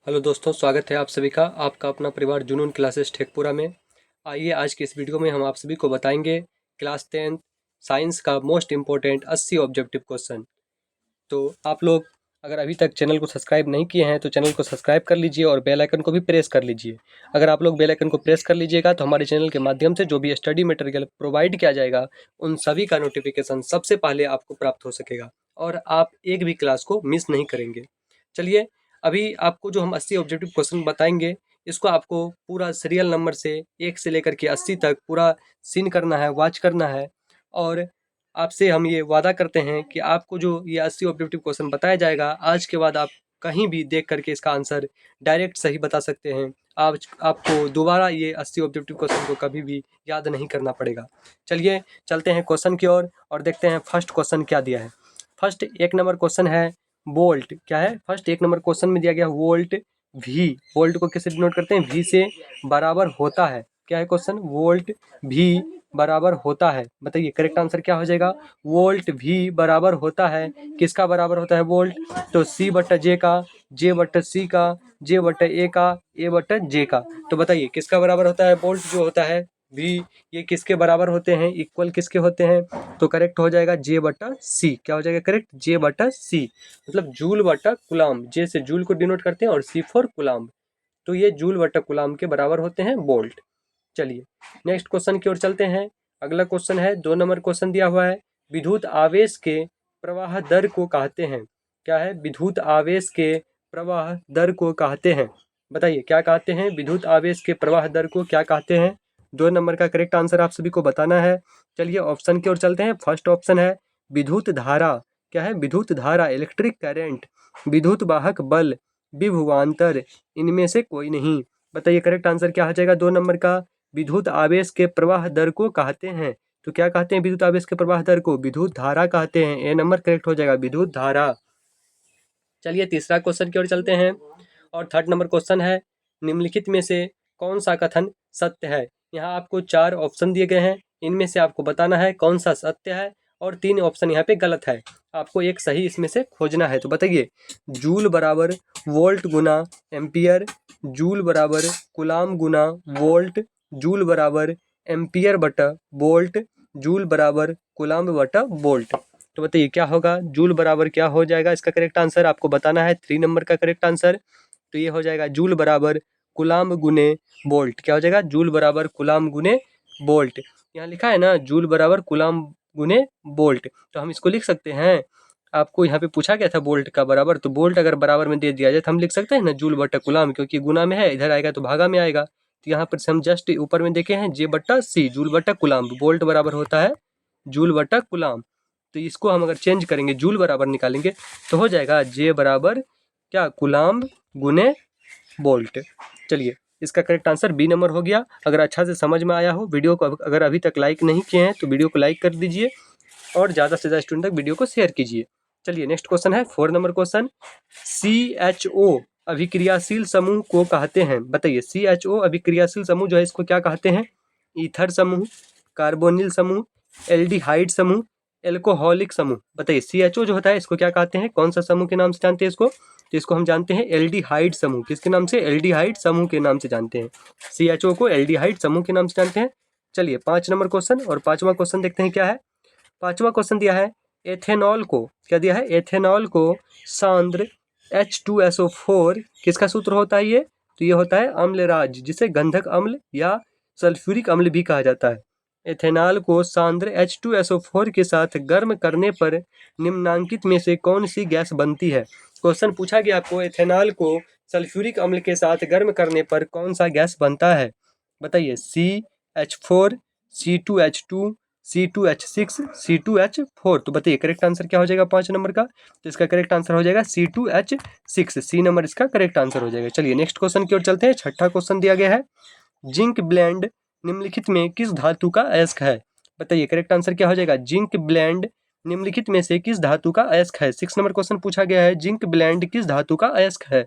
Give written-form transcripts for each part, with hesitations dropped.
Hello दोस्तों, स्वागत है आप सभी का आपका अपना परिवार जुनून क्लासेस टेकपुरा में। आइए आज के इस वीडियो में हम आप सभी को बताएंगे क्लास 10 साइंस का मोस्ट इम्पोर्टेंट 80 ऑब्जेक्टिव क्वेश्चन। तो आप लोग अगर अभी तक चैनल को सब्सक्राइब नहीं किए हैं तो चैनल को सब्सक्राइब कर लीजिए और बेल आइकन को भी प्रेस कर लीजिए। अगर आप लोग बेल आइकन को प्रेस कर लीजिएगा तो हमारे चैनल के माध्यम से जो भी स्टडी मटेरियल प्रोवाइड किया जाएगा उन सभी का नोटिफिकेशन सबसे पहले आपको प्राप्त हो सकेगा और आप एक भी क्लास को मिस नहीं करेंगे। चलिए, अभी आपको जो हम 80 ऑब्जेक्टिव क्वेश्चन बताएंगे, इसको आपको पूरा सीरियल नंबर से 1 से लेकर के 80 तक पूरा सीन करना है, वॉच करना है। और आपसे हम ये वादा करते हैं कि आपको जो ये 80 ऑब्जेक्टिव क्वेश्चन बताया जाएगा, आज के बाद आप कहीं भी देख करके इसका आंसर डायरेक्ट सही बता सकते हैं। आज आपको दोबारा ये 80 ऑब्जेक्टिव क्वेश्चन को कभी भी याद नहीं करना पड़ेगा। चलिए चलते हैं क्वेश्चन की ओर और देखते हैं फर्स्ट क्वेश्चन क्या दिया है। फर्स्ट 1 नंबर क्वेश्चन है वोल्ट। क्या है? फर्स्ट 1 नंबर क्वेश्चन में दिया गया वोल्ट वी। वोल्ट को किससे डिनोट करते हैं? वी से बराबर होता है। क्या है क्वेश्चन? वोल्ट वी बराबर होता है। बताइए करेक्ट आंसर क्या हो जाएगा? वोल्ट वी बराबर होता है। किसका बराबर होता है वोल्ट? तो सी बट्टा जे का, जे बट्टा सी का, जे बट्टा ए का, ए बट्टा जे का। तो बताइए किसका बराबर होता है वोल्ट जो होता है वी? ये किसके बराबर होते हैं? इक्वल किसके होते हैं? तो करेक्ट हो जाएगा जे बट्टा सी। क्या हो जाएगा करेक्ट? जे बट्टा सी, मतलब जूल बट्टा कुलाम। जे से जूल को डिनोट करते हैं और सी फॉर कुलाम। तो ये जूल बट्टा कुलाम के बराबर होते हैं वोल्ट। चलिए नेक्स्ट क्वेश्चन की ओर चलते हैं। अगला क्वेश्चन है 2 नंबर क्वेश्चन दिया हुआ है, विद्युत आवेश के प्रवाह दर को कहते हैं। क्या है? विद्युत आवेश के प्रवाह दर को कहते हैं। बताइए क्या कहते हैं? विद्युत आवेश के प्रवाह दर को क्या कहते हैं? 2 नंबर का करेक्ट आंसर आप सभी को बताना है। चलिए ऑप्शन की ओर चलते हैं। फर्स्ट ऑप्शन है विद्युत धारा। क्या है? विद्युत धारा, इलेक्ट्रिक करंट, विद्युत वाहक बल, विभवांतर, इनमें से कोई नहीं। बताइए करेक्ट आंसर क्या हो जाएगा 2 नंबर का? विद्युत आवेश के प्रवाह दर को कहते हैं। तो क्या कहते हैं विद्युत आवेश के प्रवाह दर को? विद्युत धारा कहते हैं। ए नंबर करेक्ट हो जाएगा, विद्युत धारा। चलिए तीसरा क्वेश्चन की ओर चलते हैं और थर्ड नंबर क्वेश्चन है, निम्नलिखित में से कौन सा कथन सत्य है? यहाँ आपको 4 ऑप्शन दिए गए हैं, इनमें से आपको बताना है कौन सा सत्य है और 3 ऑप्शन यहाँ पे गलत है। आपको एक सही इसमें से खोजना है। तो बताइए जूल बराबर वोल्ट गुना एम्पियर, जूल बराबर कुलाम गुना वोल्ट, जूल बराबर एम्पियर बटा वोल्ट, जूल बराबर कुलाम बटा वोल्ट। तो बताइए क्या होगा? जूल बराबर क्या हो जाएगा? इसका करेक्ट आंसर आपको बताना है। 3 नंबर का करेक्ट आंसर तो ये हो जाएगा जूल बराबर कुलाम गुने वोल्ट। क्या हो जाएगा? जूल बराबर कुलाम गुने वोल्ट। यहाँ लिखा है ना जूल बराबर कुलाम गुने वोल्ट, तो हम इसको लिख सकते हैं। आपको यहाँ पे पूछा गया था वोल्ट का बराबर, तो वोल्ट अगर बराबर में दे दिया जाए तो हम लिख सकते हैं ना जूल बट्टा कुलाम, क्योंकि गुना में है, इधर आएगा तो भागा में आएगा। तो यहाँ पर से हम जस्ट ऊपर में देखे हैं जे बट्टा सी, जूल बट्टा कुलाम। वोल्ट बराबर होता है जूल बट्टा कुलाम। तो इसको हम अगर चेंज करेंगे, जूल बराबर निकालेंगे, तो हो जाएगा जे बराबर क्या? कुलाम गुने वोल्ट। चलिए इसका करेक्ट आंसर बी नंबर हो गया। अगर अच्छा से समझ में आया हो, वीडियो को अगर अभी तक लाइक नहीं किए हैं तो वीडियो को लाइक कर दीजिए और ज़्यादा से ज़्यादा स्टूडेंट तक वीडियो को शेयर कीजिए। चलिए नेक्स्ट क्वेश्चन है 4 नंबर क्वेश्चन, CHO अभिक्रियाशील समूह को कहते हैं। बताइए CHO अभिक्रियाशील समूह जो है इसको क्या कहते हैं? ईथर समूह, कार्बोनिल समूह, एल्डिहाइड समूह, एल्कोहलिक समूह। बताइए CHO जो होता है इसको क्या कहते हैं? कौन सा समूह के नाम से जानते हैं इसको? तो इसको हम जानते हैं एल्डिहाइड समूह। किसके नाम से? एल्डिहाइड समूह के नाम से जानते हैं। CHO को एल्डिहाइड समूह के नाम से जानते हैं। चलिए 5 नंबर क्वेश्चन और 5वां क्वेश्चन देखते हैं क्या है। 5वां क्वेश्चन दिया है एथेनॉल को, क्या दिया है? एथेनॉल को सांद्र H2SO4 किसका सूत्र होता है ये? तो ये होता है अम्लराज, जिसे गंधक अम्ल या सल्फ्यूरिक अम्ल भी कहा जाता है। एथेनॉल को सांद्र H2SO4 के साथ गर्म करने पर निम्नांकित में से कौन सी गैस बनती है? क्वेश्चन पूछा गया आपको एथेनॉल को सल्फ्यूरिक अम्ल के साथ गर्म करने पर कौन सा गैस बनता है? बताइए CH4, C2H2, C2H6, C2H4। तो बताइए करेक्ट आंसर क्या हो जाएगा 5 नंबर का? तो इसका करेक्ट आंसर हो जाएगा C2H6, सी नंबर इसका करेक्ट आंसर हो जाएगा। चलिए नेक्स्ट क्वेश्चन की ओर चलते हैं। छठा क्वेश्चन दिया गया है, जिंक ब्लेंड निम्नलिखित में किस धातु का अयस्क है? बताइए करेक्ट आंसर क्या हो जाएगा? जिंक ब्लेंड निम्नलिखित में से किस धातु का अयस्क है? 6 नंबर क्वेश्चन पूछा गया है, जिंक ब्लेंड किस धातु का अयस्क है?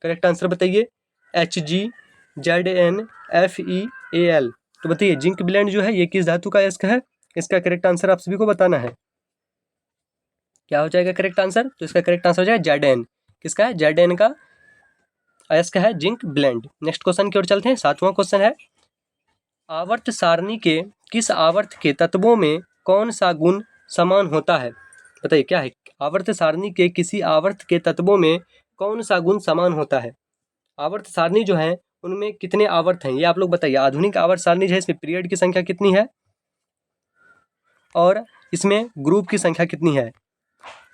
करेक्ट आंसर बताइए HgZnFeAl। तो बताइए जिंक ब्लेंड जो है ये किस धातु का अयस्क है? इसका करेक्ट आंसर आप सभी को बताना है। क्या हो जाएगा करेक्ट आंसर? तो इसका करेक्ट आंसर हो जाएगा Zn। किसका है? Zn का अयस्क है जिंक ब्लेंड। नेक्स्ट क्वेश्चन की ओर चलते हैं। 7वां क्वेश्चन है, आवर्त सारणी के किस आवर्त के तत्वों में कौन सा गुण समान होता है? बताइए क्या है? आवर्त सारणी के किसी आवर्त के तत्वों में कौन सा गुण समान होता है? आवर्त सारणी जो है उनमें कितने आवर्त हैं ये आप लोग बताइए। आधुनिक आवर्त सारणी जो है इसमें पीरियड की संख्या कितनी है और इसमें ग्रुप की संख्या कितनी है?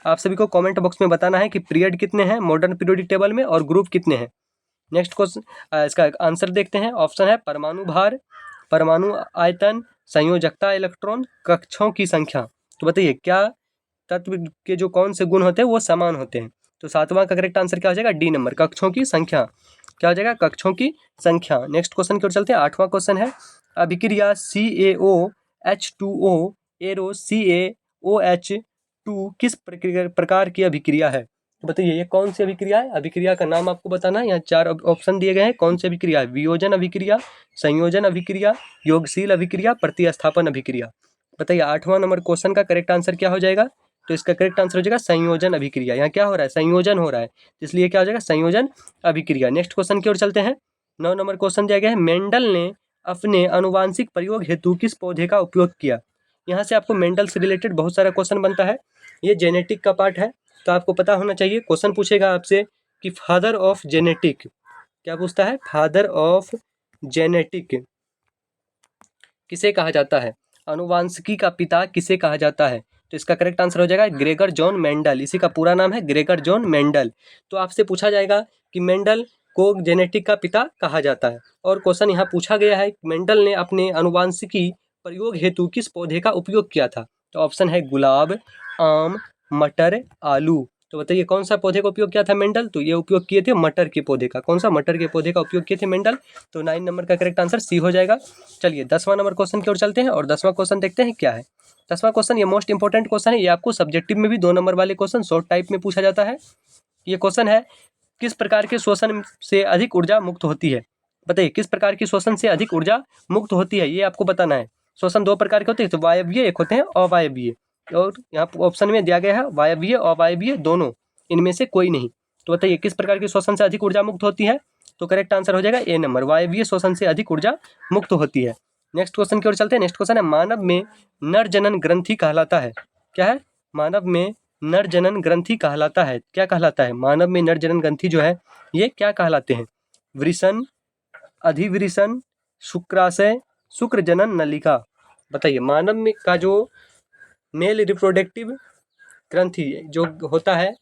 आप सभी को कमेंट बॉक्स में बताना है कि पीरियड कितने हैं मॉडर्न पीरियोडिक टेबल में और ग्रुप कितने हैं। नेक्स्ट क्वेश्चन, इसका आंसर देखते हैं। ऑप्शन है परमाणु भार, परमाणु आयतन, संयोजकता इलेक्ट्रॉन, कक्षों की संख्या। तो बताइए क्या तत्व के जो कौन से गुण होते हैं वो समान होते हैं? तो 7वां का करेक्ट आंसर क्या हो जाएगा? डी नंबर, कक्षों की संख्या। क्या हो जाएगा? कक्षों की संख्या। नेक्स्ट क्वेश्चन की ओर चलते हैं। 8वां क्वेश्चन है, अभिक्रिया CaOH2O एरो CaOH2 किस प्रकार की अभिक्रिया है? तो बताइए ये कौन सी अभिक्रिया है? अभिक्रिया का नाम आपको बताना है। यहाँ 4 ऑप्शन दिए गए हैं। कौन सी अभिक्रिया है? वियोजन अभिक्रिया, संयोजन अभिक्रिया, योगशील अभिक्रिया, प्रतिस्थापन अभिक्रिया। बताइए 8वां नंबर क्वेश्चन का करेक्ट आंसर क्या हो जाएगा? तो इसका करेक्ट आंसर हो जाएगा संयोजन अभिक्रिया। यहाँ क्या हो रहा है? संयोजन हो रहा है, इसलिए क्या हो जाएगा? संयोजन अभिक्रिया। नेक्स्ट क्वेश्चन की ओर चलते हैं। 9 नंबर क्वेश्चन दिया गया है, मेंडल ने अपने अनुवांशिक प्रयोग हेतु किस पौधे का उपयोग किया? यहाँ से आपको मेंडल से रिलेटेड बहुत सारा क्वेश्चन बनता है। ये जेनेटिक का पार्ट है तो आपको पता होना चाहिए। क्वेश्चन पूछेगा आपसे कि फादर ऑफ जेनेटिक, क्या पूछता है? फादर ऑफ जेनेटिक किसे कहा जाता है? अनुवांशिकी का पिता किसे कहा जाता है? तो इसका करेक्ट आंसर हो जाएगा ग्रेगर जॉन मेंडल। इसी का पूरा नाम है ग्रेगर जॉन मेंडल। तो आपसे पूछा जाएगा कि मेंडल को जेनेटिक का पिता कहा जाता है और क्वेश्चन यहाँ पूछा गया है मेंडल ने अपने अनुवांशिकी प्रयोग हेतु किस पौधे का उपयोग किया था? तो ऑप्शन है गुलाब, आम, मटर, आलू। तो बताइए कौन सा पौधे का उपयोग किया था मेंडल? तो ये उपयोग किए थे मटर के पौधे का। कौन सा? मटर के पौधे का उपयोग किए थे मेंडल। तो 9 नंबर का करेक्ट आंसर सी हो जाएगा। चलिए 10वां नंबर क्वेश्चन की ओर चलते हैं और 10वां क्वेश्चन देखते हैं क्या है। 10वां क्वेश्चन ये मोस्ट इंपॉर्टेंट क्वेश्चन है। ये आपको सब्जेक्टिव में भी 2 नंबर वाले क्वेश्चन शॉर्ट टाइप में पूछा जाता है। ये क्वेश्चन है, किस प्रकार के श्वसन से अधिक ऊर्जा मुक्त होती है? बताइए किस प्रकार की श्वसन से अधिक ऊर्जा मुक्त होती है, ये आपको बताना है। श्वसन 2 प्रकार के होते हैं, तो वायवीय एक होते हैं अवायवीय। और यहाँ ऑप्शन में दिया गया है वायवीय अवायवीय दोनों, इनमें से कोई नहीं। तो बताइए किस प्रकार की श्वसन से अधिक ऊर्जा मुक्त होती है? तो करेक्ट आंसर हो जाएगा ए नंबर, वायवीय श्वसन से अधिक ऊर्जा मुक्त होती है। नेक्स्ट क्वेश्चन की ओर चलते हैं। नेक्स्ट क्वेश्चन है, मानव में नर जनन ग्रंथि कहलाता है? क्या है? मानव में नर जनन ग्रंथि कहलाता है। क्या कहलाता है? मानव में नर जनन ग्रंथि जो है ये क्या कहलाते हैं? वृषण, अधिवृषण, शुक्राशय, शुक्र जनन नलिका। बताइए मानव में का जो मेल रिप्रोडक्टिव ग्रंथि जो होता है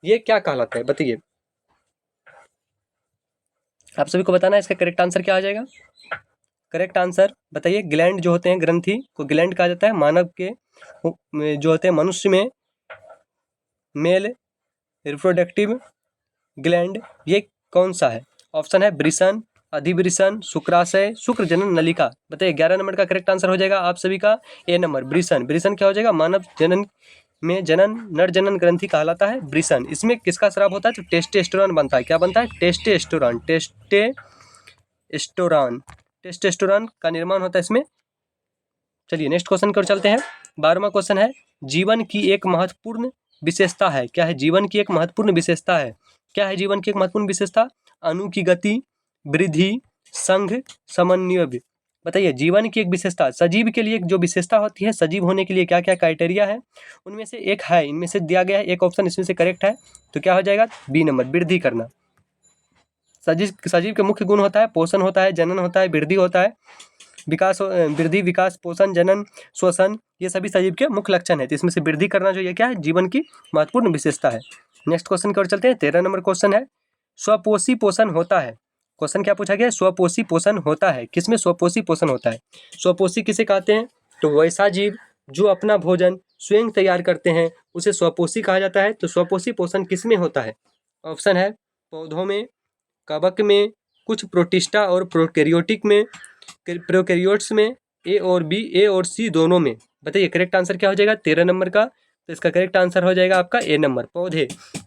ये क्या कहलाता है? बताइए, आप सभी को बताना है इसका करेक्ट आंसर क्या आ जाएगा। करेक्ट आंसर बताइए। ग्लैंड जो होते हैं, ग्रंथि को ग्लैंड कहा जाता है। मानव के जो होते हैं, मनुष्य में मेल रिप्रोडक्टिव ग्लैंड ये कौन सा है? ऑप्शन है वृषण, अधिवृषण, शुक्राशय, शुक्र जनन नलिका। बताइए 11 नंबर का करेक्ट आंसर हो जाएगा आप सभी का ए नंबर, वृषण। वृषण क्या हो जाएगा? मानव जनन में जनन नर जनन ग्रंथि कहलाता है वृषण। इसमें किसका स्राव होता है? तो टेस्टोस्टेरोन बनता है। क्या बनता है? टेस्टोस्टेरोन। टेस्टोस्टेरोन का निर्माण होता है इसमें। चलिए नेक्स्ट क्वेश्चन की ओर चलते हैं। 12वां क्वेश्चन है, जीवन की एक महत्वपूर्ण विशेषता है। क्या है? जीवन की एक महत्वपूर्ण विशेषता है। क्या है जीवन की एक महत्वपूर्ण विशेषता? अणु की गति, वृद्धि, संघ, समन्वय। बताइए जीवन की एक विशेषता, सजीव के लिए जो विशेषता होती है, सजीव होने के लिए क्या क्या क्राइटेरिया है, उनमें से एक है, इनमें से दिया गया है एक ऑप्शन इसमें से करेक्ट है। तो क्या हो जाएगा? बी नंबर, वृद्धि करना। सजीव के मुख्य गुण होता है पोषण होता है, जनन होता है, वृद्धि होता है, विकास, वृद्धि, विकास, पोषण, जनन, श्वसन, ये सभी सजीव के मुख्य लक्षण है। तो इसमें से वृद्धि करना जो ये क्या है? जीवन की महत्वपूर्ण विशेषता है। नेक्स्ट क्वेश्चन की ओर चलते हैं। 13 नंबर क्वेश्चन है, स्वपोषी पोषण होता है। क्वेश्चन क्या पूछा गया है? स्वपोषी पोषण होता है। किसमें स्वपोषी पोषण होता है? स्वपोषी किसे कहते हैं? तो वैसा जीव जो अपना भोजन स्वयं तैयार करते हैं उसे स्वपोषी कहा जाता है। तो स्वपोषी पोषण किसमें होता है? ऑप्शन है पौधों में, कवक में, कुछ प्रोटिस्टा और प्रोकैरियोटिक में, प्रोकैरियोट्स में, ए और बी, ए और सी दोनों में। बताइए करेक्ट आंसर क्या हो जाएगा 13 नंबर का? तो इसका करेक्ट आंसर हो जाएगा आपका ए नंबर, पौधे।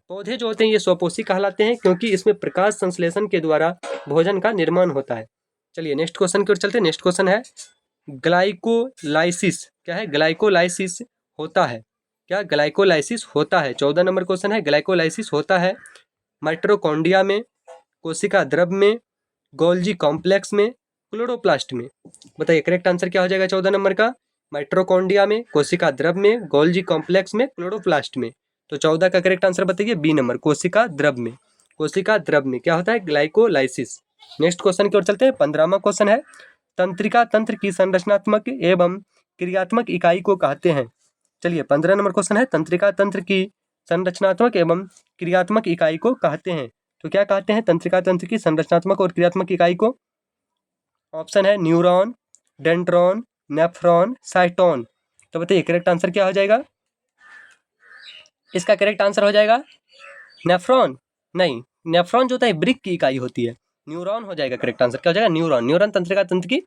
पौधे जो होते हैं ये स्वपोषी कहलाते हैं क्योंकि इसमें प्रकाश संश्लेषण के द्वारा भोजन का निर्माण होता है। चलिए नेक्स्ट क्वेश्चन की ओर चलते हैं। नेक्स्ट क्वेश्चन है, ग्लाइकोलाइसिस। क्या है? ग्लाइकोलाइसिस होता है। क्या? ग्लाइकोलाइसिस होता है। 14 नंबर क्वेश्चन है, ग्लाइकोलाइसिस होता है माइटोकॉन्ड्रिया में, कोशिका द्रव में, गोल्जी कॉम्प्लेक्स में, क्लोरोप्लास्ट में। बताइए करेक्ट आंसर क्या हो जाएगा 14 नंबर का? माइटोकॉन्ड्रिया में, कोशिका द्रव में, गोल्जी कॉम्प्लेक्स में, क्लोरोप्लास्ट में। तो 14 का करेक्ट आंसर बताइए बी नंबर, कोशिका द्रव में। कोशिका द्रव में क्या होता है? ग्लाइकोलाइसिस। नेक्स्ट क्वेश्चन की ओर चलते हैं। 15वां क्वेश्चन है, तंत्रिका तंत्र की संरचनात्मक एवं क्रियात्मक इकाई को कहते हैं। चलिए 15 नंबर क्वेश्चन है, तंत्रिका तंत्र की संरचनात्मक एवं क्रियात्मक इकाई को कहते हैं। तो क्या कहते हैं तंत्रिका तंत्र की संरचनात्मक और क्रियात्मक इकाई को? ऑप्शन है न्यूरॉन, डेंड्रॉन, नेफ्रॉन, साइटोन। तो बताइए करेक्ट आंसर क्या हो जाएगा? इसका करेक्ट आंसर हो जाएगा नेफ्रॉन। नहीं, नेफ्रॉन जो होता है ब्रिक की इकाई होती है। न्यूरॉन हो जाएगा करेक्ट आंसर। क्या हो जाएगा? न्यूरॉन। न्यूरॉन तंत्रिका तंत्र की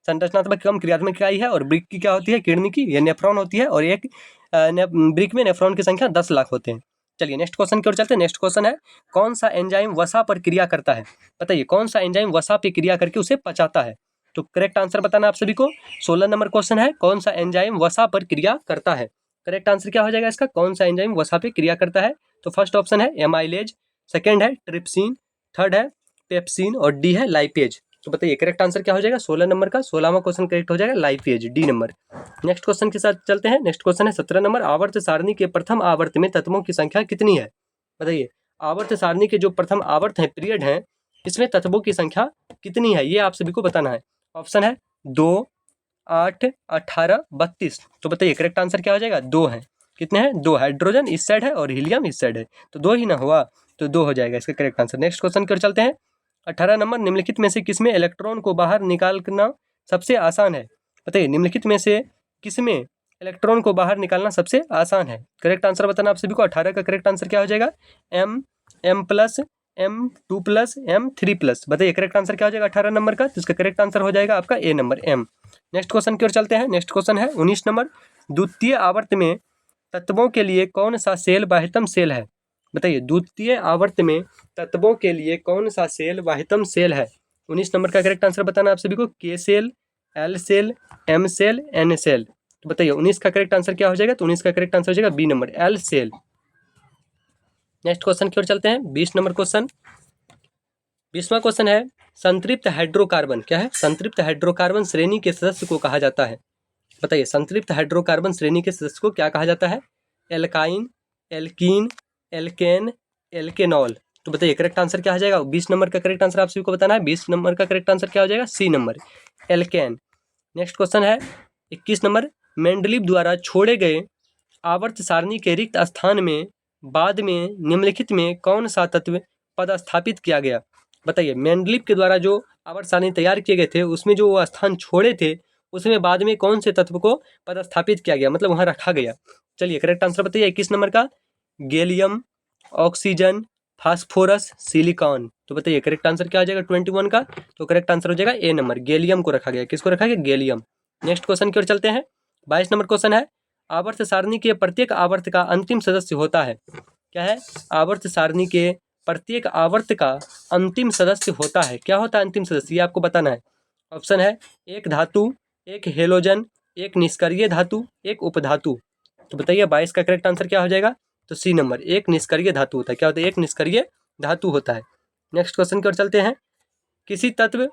संरचनात्मक एवं क्रियात्मक इकाई है, और ब्रिक की क्या होती है? किडनी की, ये नेफ्रॉन होती है। और एक ब्रिक में नेफ्रॉन की संख्या 10 लाख होते हैं। चलिए नेक्स्ट क्वेश्चन की ओर चलते हैं। नेक्स्ट क्वेश्चन है, कौन सा एंजाइम वसा पर क्रिया करता है? बताइए कौन सा एंजाइम वसा पर क्रिया करके उसे पचाता है? तो करेक्ट आंसर बताना आप सभी को। 16 नंबर क्वेश्चन है, कौन सा एंजाइम वसा पर क्रिया करता है? करेक्ट आंसर क्या हो जाएगा इसका? कौन सा एंजाइम वसा पे क्रिया करता है? तो फर्स्ट ऑप्शन है एमाइलेज, सेकंड है ट्रिप्सिन, थर्ड है पेप्सिन और डी है लाइपेज। तो बताइए करेक्ट आंसर क्या हो जाएगा 16 नंबर का? 16वां क्वेश्चन करेक्ट हो जाएगा lipase, D number. Next question के साथ चलते हैं। नेक्स्ट क्वेश्चन है 17 नंबर, आवर्त सारणी के प्रथम आवर्त में तत्वों की संख्या कितनी है? बताइए आवर्त सारणी के जो प्रथम आवर्त है, पीरियड है, इसमें तत्वों की संख्या कितनी है? ये आप सभी को बताना है। ऑप्शन है 2, 8, 18, 32। तो बताइए करेक्ट आंसर क्या हो जाएगा? 2 है। कितने हैं? 2। हाइड्रोजन इस साइड है और हीलियम इस साइड है, तो 2 ही ना हुआ, तो 2 हो जाएगा इसका करेक्ट आंसर। नेक्स्ट क्वेश्चन की ओर चलते हैं। 18 नंबर, निम्नलिखित में से किसमें इलेक्ट्रॉन को बाहर निकालना सबसे आसान है? बताइए निम्नलिखित में से किसमें इलेक्ट्रॉन को बाहर निकालना सबसे आसान है? करेक्ट आंसर बताना आप सभी को। 18 का करेक्ट आंसर क्या हो जाएगा? M+, M2+, M3+। बताइए करेक्ट आंसर क्या हो जाएगा 18 नंबर का? तो इसका करेक्ट आंसर हो जाएगा आपका ए नंबर, M। नेक्स्ट क्वेश्चन की ओर चलते हैं। नेक्स्ट क्वेश्चन है 19 नंबर, द्वितीय आवर्त में तत्वों के लिए कौन सा सेल वाहितम सेल है? बताइए द्वितीय आवर्त में तत्वों के लिए कौन सा सेल वाहितम सेल है? 19 नंबर का करेक्ट आंसर बताना आप सभी को। K shell, L shell, M shell, N shell. तो बताइए 19 का करेक्ट आंसर क्या हो जाएगा? तो 19 का करेक्ट आंसर हो जाएगा B number, L shell. Next question की ओर चलते हैं। 20 नंबर क्वेश्चन, 20वां क्वेश्चन है, संतृप्त हाइड्रोकार्बन क्या है? संतृप्त हाइड्रोकार्बन श्रेणी के सदस्य को कहा जाता है। बताइए संतृप्त हाइड्रोकार्बन श्रेणी के सदस्य को क्या कहा जाता है? Alkyne, alkene, alkane, alkanol. तो बताइए करेक्ट आंसर क्या हो जाएगा? 20 नंबर का करेक्ट आंसर आप सभी को बताना है। 20 नंबर का करेक्ट आंसर क्या हो जाएगा? C number, alkene. Next question है 21 नंबर, मेंडलीव द्वारा छोड़े गए आवर्त सारणी के रिक्त स्थान में बाद में निम्नलिखित में कौन सा तत्व पदस्थापित किया गया? बताइए मेंडलीव के द्वारा जो आवर्त सारणी तैयार किए गए थे, उसमें जो वो स्थान छोड़े थे, उसमें बाद में कौन से तत्व को पदस्थापित किया गया, मतलब वहां रखा गया? चलिए करेक्ट आंसर बताइए 21 नंबर का। Gallium, oxygen, phosphorus, silicon. तो बताइए करेक्ट आंसर क्या हो जाएगा 21 का? तो करेक्ट आंसर हो जाएगा ए नंबर, गैलियम को रखा गया। किसको रखा गया? गैलियम। नेक्स्ट क्वेश्चन की ओर चलते हैं। 22 नंबर क्वेश्चन है, आवर्त सारणी के प्रत्येक आवर्त का अंतिम सदस्य होता है। क्या है? आवर्त सारणी के प्रत्येक आवर्त का अंतिम सदस्य होता है। क्या होता है अंतिम सदस्य? ये आपको बताना है। ऑप्शन है एक धातु, एक हेलोजन, एक निष्क्रिय धातु, एक उपधातु। तो बताइए 22 का करेक्ट आंसर क्या हो जाएगा? तो सी नंबर, एक निष्क्रिय धातु होता है। क्या होता है? एक निष्क्रिय धातु होता है। नेक्स्ट क्वेश्चन की ओर चलते हैं। किसी तत्व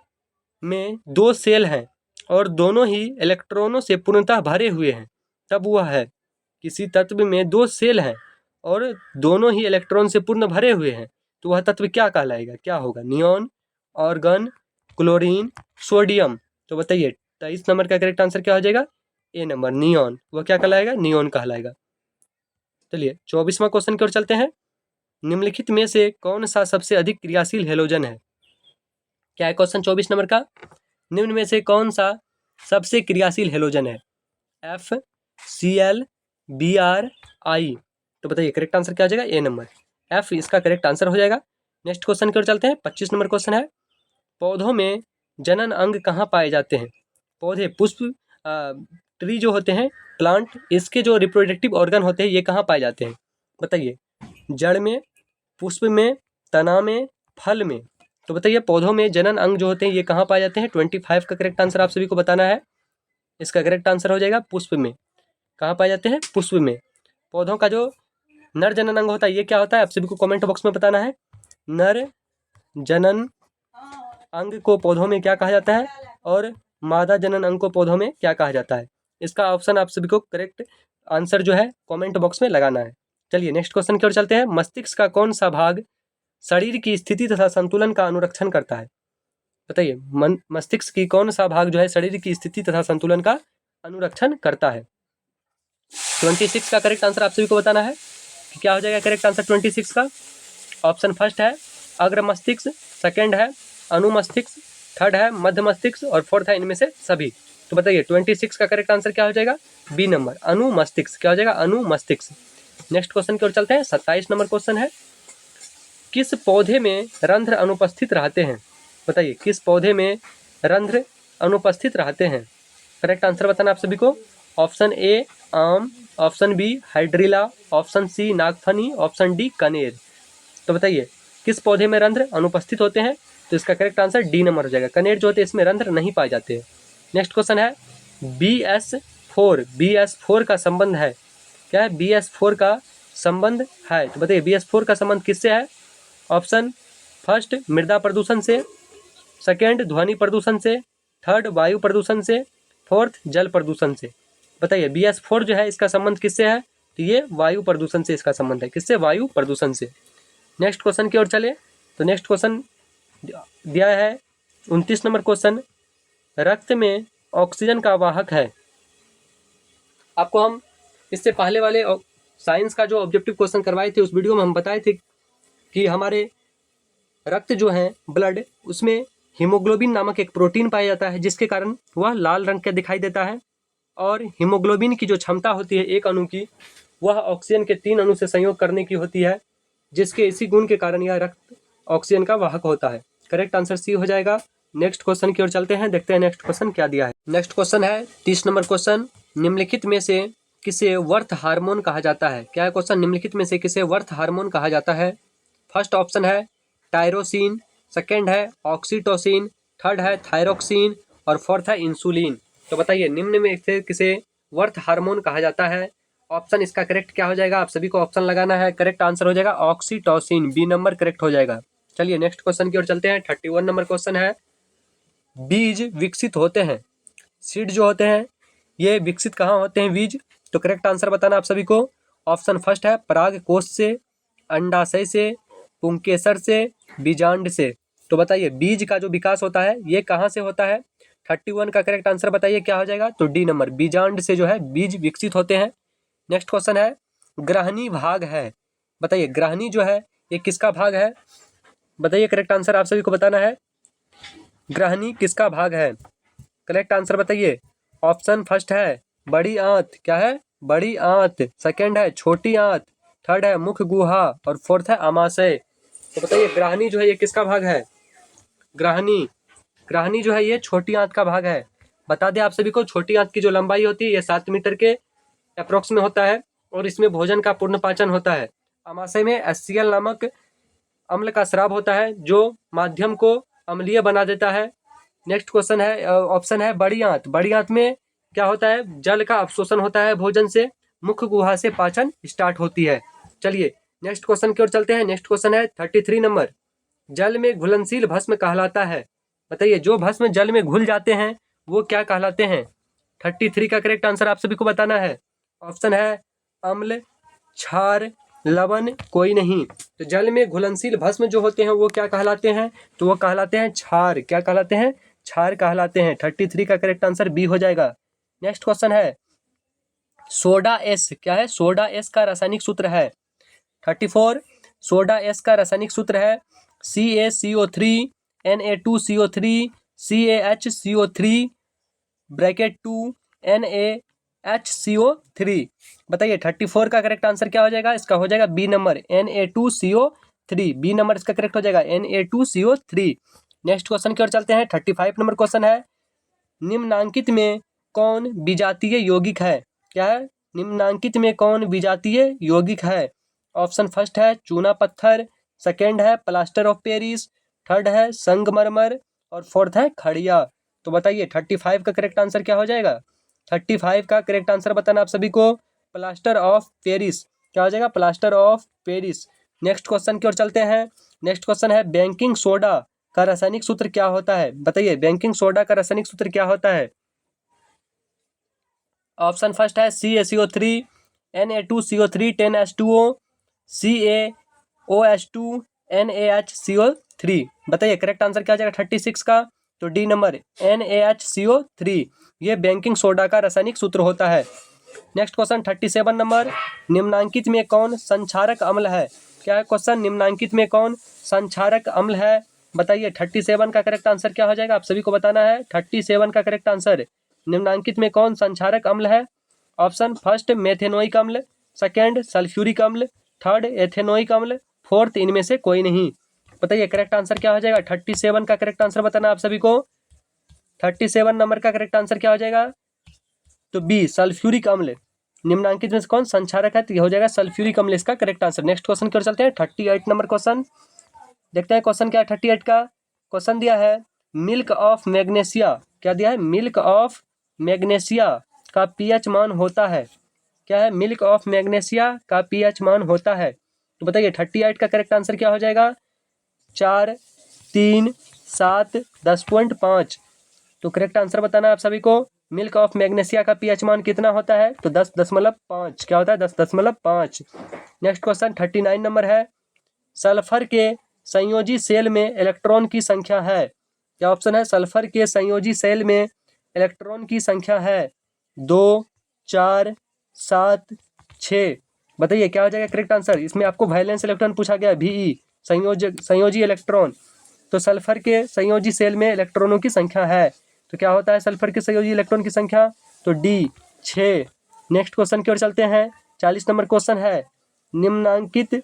में 2 सेल हैं और दोनों ही इलेक्ट्रॉनों से पूर्णतः भरे हुए हैं, तब वह है। किसी तत्व में 2 सेल हैं और दोनों ही इलेक्ट्रॉन से पूर्ण भरे हुए हैं, तो वह तत्व क्या कहलाएगा? क्या होगा? Neon, organ, chlorine, sodium. तो बताइए 23 नंबर का करेक्ट आंसर क्या हो जाएगा? A number, neon. वह क्या कहलाएगा? नियॉन कहलाएगा। चलिए 24वां क्वेश्चन की ओर चलते हैं। निम्नलिखित में से कौन सा सबसे अधिक क्रियाशील हेलोजन है? क्या है क्वेश्चन 24 नंबर का? निम्न में से कौन सा सबसे क्रियाशील हेलोजन है? F, C L, B R, I. तो बताइए करेक्ट आंसर क्या हो जाएगा? ए नंबर, एफ इसका करेक्ट आंसर हो जाएगा। नेक्स्ट क्वेश्चन की ओर चलते हैं। 25 नंबर क्वेश्चन है, पौधों में जनन अंग कहाँ पाए जाते हैं? पौधे, पुष्प, ट्री जो होते हैं, प्लांट, इसके जो रिप्रोडक्टिव ऑर्गन होते हैं ये कहाँ पाए जाते हैं? बताइए जड़ में, पुष्प में, तना में, फल में। तो बताइए पौधों में जनन अंग जो होते हैं ये कहाँ पाए जाते हैं? 25 का करेक्ट आंसर आप सभी को बताना है। इसका करेक्ट आंसर हो जाएगा पुष्प में। कहाँ पाए जाते हैं? पुष्प में। पौधों का जो नर जनन अंग होता है ये क्या होता है? आप सभी को कमेंट बॉक्स में बताना है। नर जनन अंग को पौधों में क्या कहा जाता है और मादा जनन अंग को पौधों में क्या कहा जाता है। इसका ऑप्शन आप सभी को करेक्ट आंसर जो है कमेंट बॉक्स में लगाना है। चलिए नेक्स्ट क्वेश्चन की ओर चलते हैं। मस्तिष्क का कौन सा भाग शरीर की स्थिति तथा संतुलन का अनुरक्षण करता है। बताइए मस्तिष्क की कौन सा भाग जो है शरीर की स्थिति तथा संतुलन का अनुरक्षण करता है। 26 का करेक्ट आंसर आप सभी को बताना है कि क्या हो जाएगा करेक्ट आंसर 26 का। ऑप्शन फर्स्ट है अग्र मस्तिष्क, सेकंड है अनुमस्तिष्क, थर्ड है मध्य मस्तिष्क और फोर्थ है इनमें से सभी। तो बताइए 26 का करेक्ट आंसर क्या हो जाएगा, बी नंबर अनुमस्तिष्क। क्या हो जाएगा अनुमस्तिष्क। नेक्स्ट क्वेश्चन की ओर चलते हैं। 27 नंबर क्वेश्चन है किस पौधे में रंध्र अनुपस्थित रहते हैं। बताइए किस पौधे में रंध्र अनुपस्थित रहते हैं। करेक्ट आंसर बताना आप सभी को। ऑप्शन ए आम, option B hydrilla, option C नागफनी, ऑप्शन डी कनेर। तो बताइए किस पौधे में रंध्र अनुपस्थित होते हैं। तो इसका करेक्ट आंसर डी नंबर हो जाएगा। कनेर जो होते हैं इसमें रंध्र नहीं पाए जाते हैं। नेक्स्ट क्वेश्चन है BS4 का संबंध है। क्या है BS4 का संबंध है। तो बताइए BS4 का संबंध किससे है। ऑप्शन फर्स्ट मृदा प्रदूषण से, सेकेंड ध्वनि प्रदूषण से, थर्ड वायु प्रदूषण से, फोर्थ जल प्रदूषण से। बताइए BS4 जो है इसका संबंध किससे है। तो ये वायु प्रदूषण से इसका संबंध है। किससे, वायु प्रदूषण से। नेक्स्ट क्वेश्चन की ओर चले तो नेक्स्ट क्वेश्चन दिया है 29 नंबर क्वेश्चन रक्त में ऑक्सीजन का वाहक है। आपको हम इससे पहले वाले साइंस का जो ऑब्जेक्टिव क्वेश्चन करवाए थे उस वीडियो में हम बताए थे कि हमारे रक्त जो है ब्लड उसमें हीमोग्लोबिन नामक एक प्रोटीन पाया जाता है जिसके कारण वह लाल रंग का दिखाई देता है। और हीमोग्लोबिन की जो क्षमता होती है एक अणु की वह ऑक्सीजन के 3 अणु से संयोग करने की होती है, जिसके इसी गुण के कारण यह रक्त ऑक्सीजन का वाहक होता है। करेक्ट आंसर सी हो जाएगा। नेक्स्ट क्वेश्चन की ओर चलते हैं, देखते हैं नेक्स्ट क्वेश्चन क्या दिया है। नेक्स्ट क्वेश्चन है 30 नंबर क्वेश्चन निम्नलिखित में से किसे वर्थ हार्मोन कहा जाता है। क्या है क्वेश्चन, निम्नलिखित में से किसे वर्थ हार्मोन कहा जाता है। फर्स्ट ऑप्शन है टायरोसिन, सेकेंड है ऑक्सीटोसिन, थर्ड है थायरोक्सिन और फोर्थ है इंसुलिन। तो बताइए निम्न में से किसे वर्थ हार्मोन कहा जाता है। ऑप्शन इसका करेक्ट क्या हो जाएगा, आप सभी को ऑप्शन लगाना है। करेक्ट आंसर हो जाएगा ऑक्सीटोसिन, बी नंबर करेक्ट हो जाएगा। चलिए नेक्स्ट क्वेश्चन की ओर चलते हैं। 31 नंबर क्वेश्चन है बीज विकसित होते हैं, सीड जो होते हैं ये विकसित कहाँ होते हैं बीज। तो करेक्ट आंसर बताना आप सभी को। ऑप्शन फर्स्ट है पराग कोश से, अंडाशय से, पुंकेसर से, बीजांड से। तो बताइए बीज का जो विकास होता है ये कहाँ से होता है। 31 का करेक्ट आंसर बताइए क्या हो जाएगा। तो डी नंबर बीजांड से जो है बीज विकसित होते हैं। नेक्स्ट क्वेश्चन है ग्रहणी भाग है। बताइए ग्रहणी जो है ये किसका भाग है। बताइए करेक्ट आंसर आप सभी को बताना है। ग्रहणी किसका भाग है, करेक्ट आंसर बताइए। ऑप्शन फर्स्ट है बड़ी आंत, क्या है बड़ी आंत, सेकंड है छोटी आंत, थर्ड है मुख गुहा और फोर्थ है अमाशय। तो बताइए ग्रहणी जो है ये किसका भाग है। ग्रहणी जो है ये छोटी आंत का भाग है। बता दें आप सभी को छोटी आंत की जो लंबाई होती है ये 7 मीटर के अप्रोक्स में होता है और इसमें भोजन का पूर्ण पाचन होता है। अमाशय में HCl नामक अम्ल का स्राव होता है जो माध्यम को अम्लीय बना देता है। नेक्स्ट क्वेश्चन है ऑप्शन है बड़ी आंत। बड़ी आंत में क्या होता है, जल का अवशोषण होता है भोजन से, मुख गुहा से पाचन स्टार्ट होती है। चलिए नेक्स्ट क्वेश्चन की ओर चलते हैं। नेक्स्ट क्वेश्चन है 33 नंबर जल में घुलनशील भस्म कहलाता है। बताइए जो भस्म जल में घुल जाते हैं वो क्या कहलाते हैं। 33 का करेक्ट आंसर आप सभी को बताना है। ऑप्शन है अम्ल, क्षार, लवण, कोई नहीं। तो जल में घुलनशील भस्म जो होते हैं वो क्या कहलाते हैं, तो वो कहलाते हैं क्षार। क्या कहलाते हैं, क्षार कहलाते हैं। 33 का करेक्ट आंसर बी हो जाएगा। नेक्स्ट क्वेश्चन है सोडा एस, क्या है सोडा एस का रासायनिक सूत्र है। 34 सोडा एस का रासायनिक सूत्र है CaCO3 Na2CO3 CaHCO3 bracket 2 NaHCO3। बताइए 34 का करेक्ट आंसर क्या हो जाएगा, इसका हो जाएगा B number Na2CO3, B number इसका करेक्ट हो जाएगा Na2CO3। नेक्स्ट क्वेश्चन की ओर चलते हैं। 35 नंबर क्वेश्चन है निम्नांकित में कौन विजातीय यौगिक है। क्या है, निम्नांकित में कौन विजातीय यौगिक है। ऑप्शन फर्स्ट है चूना पत्थर, सेकेंड है प्लास्टर ऑफ पेरिस, थर्ड है संगमरमर और फोर्थ है खड़िया। तो बताइए 35 का करेक्ट आंसर क्या हो जाएगा। 35 का करेक्ट आंसर बताना आप सभी को प्लास्टर ऑफ पेरिस। क्या हो जाएगा, plaster of Paris. Next question की ओर चलते हैं। नेक्स्ट क्वेश्चन है बेकिंग सोडा का रासायनिक सूत्र क्या होता है? बताइए बेकिंग सोडा का रासायनिक सूत्र क्या होता है? ऑप्शन फर्स्ट है CaCO3, Na2CO3 10H2O, CaOH2 NaHCO3। बताइए करेक्ट आंसर क्या आ जाएगा 36 का? तो डी नंबर NaHCO3 ये बेकिंग सोडा का रासायनिक सूत्र होता है। नेक्स्ट क्वेश्चन 37 नंबर, निम्नांकित में कौन संक्षारक अम्ल है? क्या है क्वेश्चन? निम्नांकित में कौन संक्षारक अम्ल है? बताइए 37 का करेक्ट आंसर क्या हो जाएगा? आप सभी को बताना है 37 का करेक्ट आंसर। निम्नांकित में कौन संक्षारक अम्ल है? ऑप्शन फर्स्ट मेथेनोइक अम्ल, सेकेंड सल्फ्यूरिक अम्ल, थर्ड एथेनोइक अम्ल, फोर्थ इनमें से कोई नहीं। बताइए करेक्ट आंसर क्या हो जाएगा? 37 का करेक्ट आंसर बताना आप सभी को। 37 नंबर का करेक्ट आंसर क्या हो जाएगा? तो बी सल्फ्यूरिक अम्ल। निम्नांकित में से कौन संक्षारक है? तो ये हो जाएगा सल्फ्यूरिक अम्ल इसका करेक्ट आंसर। नेक्स्ट क्वेश्चन की ओर चलते हैं 38 नंबर क्वेश्चन। देखते हैं क्वेश्चन क्या है 38 का। क्वेश्चन दिया है मिल्क ऑफ मैग्नेशिया। क्या दिया है? मिल्क ऑफ मैग्नेशिया का पीएच मान होता है। क्या है? मिल्क ऑफ मैग्नेशिया का पीएच मान होता है। तो बताइए 38 का करेक्ट आंसर क्या हो जाएगा? 4, 3, 7, 10.5। तो करेक्ट आंसर बताना आप सभी को। मिल्क ऑफ मैग्नेशिया का पीएच मान कितना होता है? तो 10.5। क्या होता है? 10.5। नेक्स्ट क्वेश्चन 39 नंबर है, सल्फर के संयोजी सेल में इलेक्ट्रॉन की संख्या है। क्या ऑप्शन है? सल्फर के संयोजी सेल में इलेक्ट्रॉन की संख्या है 2, 4, 7, 6। बताइए क्या हो जाएगा करेक्ट आंसर? इसमें आपको वैलेंस इलेक्ट्रॉन पूछा गया, VE संयोजी इलेक्ट्रॉन। तो सल्फर के संयोजी सेल में इलेक्ट्रॉनों की संख्या है। तो क्या होता है सल्फर के संयोजी इलेक्ट्रॉन की संख्या? तो डी 6। नेक्स्ट क्वेश्चन की ओर चलते हैं। 40 नंबर क्वेश्चन है, निम्नांकित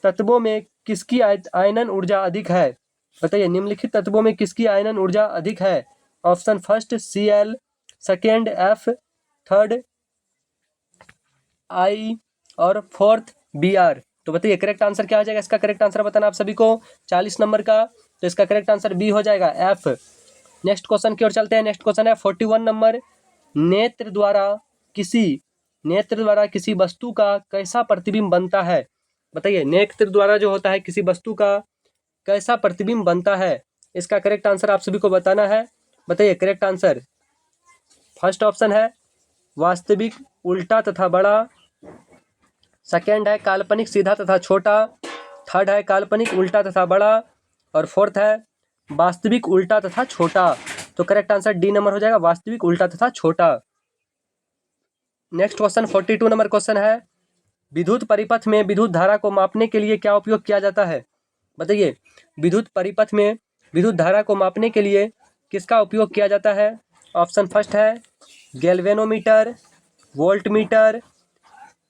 तत्वों में किसकी आयनन ऊर्जा अधिक है? बताइए निम्नलिखित तत्वों में किसकी आयनन ऊर्जा अधिक है? Option first Cl, second F, third I और फोर्थ Br। तो बताइए करेक्ट आंसर क्या हो जाएगा? इसका करेक्ट आंसर बताना आप सभी को 40 नंबर का। तो इसका करेक्ट आंसर बी हो जाएगा F। नेक्स्ट क्वेश्चन की ओर चलते हैं। नेक्स्ट क्वेश्चन है 41 नंबर, नेत्र द्वारा किसी वस्तु का कैसा प्रतिबिंब बनता है? बताइए नेत्र द्वारा जो होता है किसी वस्तु का कैसा प्रतिबिंब बनता है? इसका करेक्ट आंसर आप सभी को बताना है। बताइए करेक्ट आंसर। फर्स्ट ऑप्शन है वास्तविक उल्टा तथा बड़ा, सेकेंड है काल्पनिक सीधा तथा छोटा, थर्ड है काल्पनिक उल्टा तथा बड़ा, और फोर्थ है वास्तविक उल्टा तथा छोटा। तो करेक्ट आंसर डी नंबर हो जाएगा, वास्तविक उल्टा तथा छोटा। नेक्स्ट क्वेश्चन 42 नंबर क्वेश्चन है, विद्युत परिपथ में विद्युत धारा को मापने के लिए क्या उपयोग किया जाता है? बताइए विद्युत परिपथ में विद्युत धारा को मापने के लिए किसका उपयोग किया जाता है? ऑप्शन फर्स्ट है गैल्वेनोमीटर, वोल्टमीटर,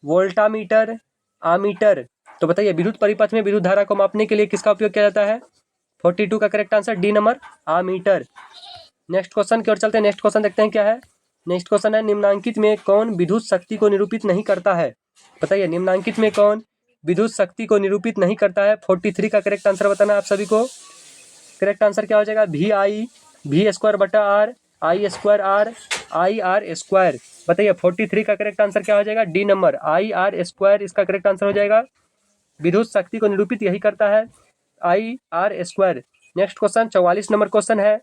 वोल्टामीटर, आमीटर। तो बताइए विद्युत परिपथ में विद्युत धारा को मापने के लिए किसका उपयोग किया जाता है? 42 का correct answer D number, ammeter. Next question की ओर चलते हैं। नेक्स्ट क्वेश्चन देखते हैं क्या है। नेक्स्ट क्वेश्चन है, निम्नांकित में कौन विद्युत शक्ति को निरूपित नहीं करता है? बताइए निम्नांकित में कौन विद्युत शक्ति को निरूपित नहीं करता है? 43 का करेक्ट आंसर बताना आप सभी को। करेक्ट आंसर क्या हो जाएगा? V² I² IR²। बताइए 43 का करेक्ट आंसर क्या हो जाएगा? डी नंबर, IR² इसका करेक्ट आंसर हो जाएगा। विद्युत शक्ति को निरूपित यही करता है, IR²। Next question 44 number question है,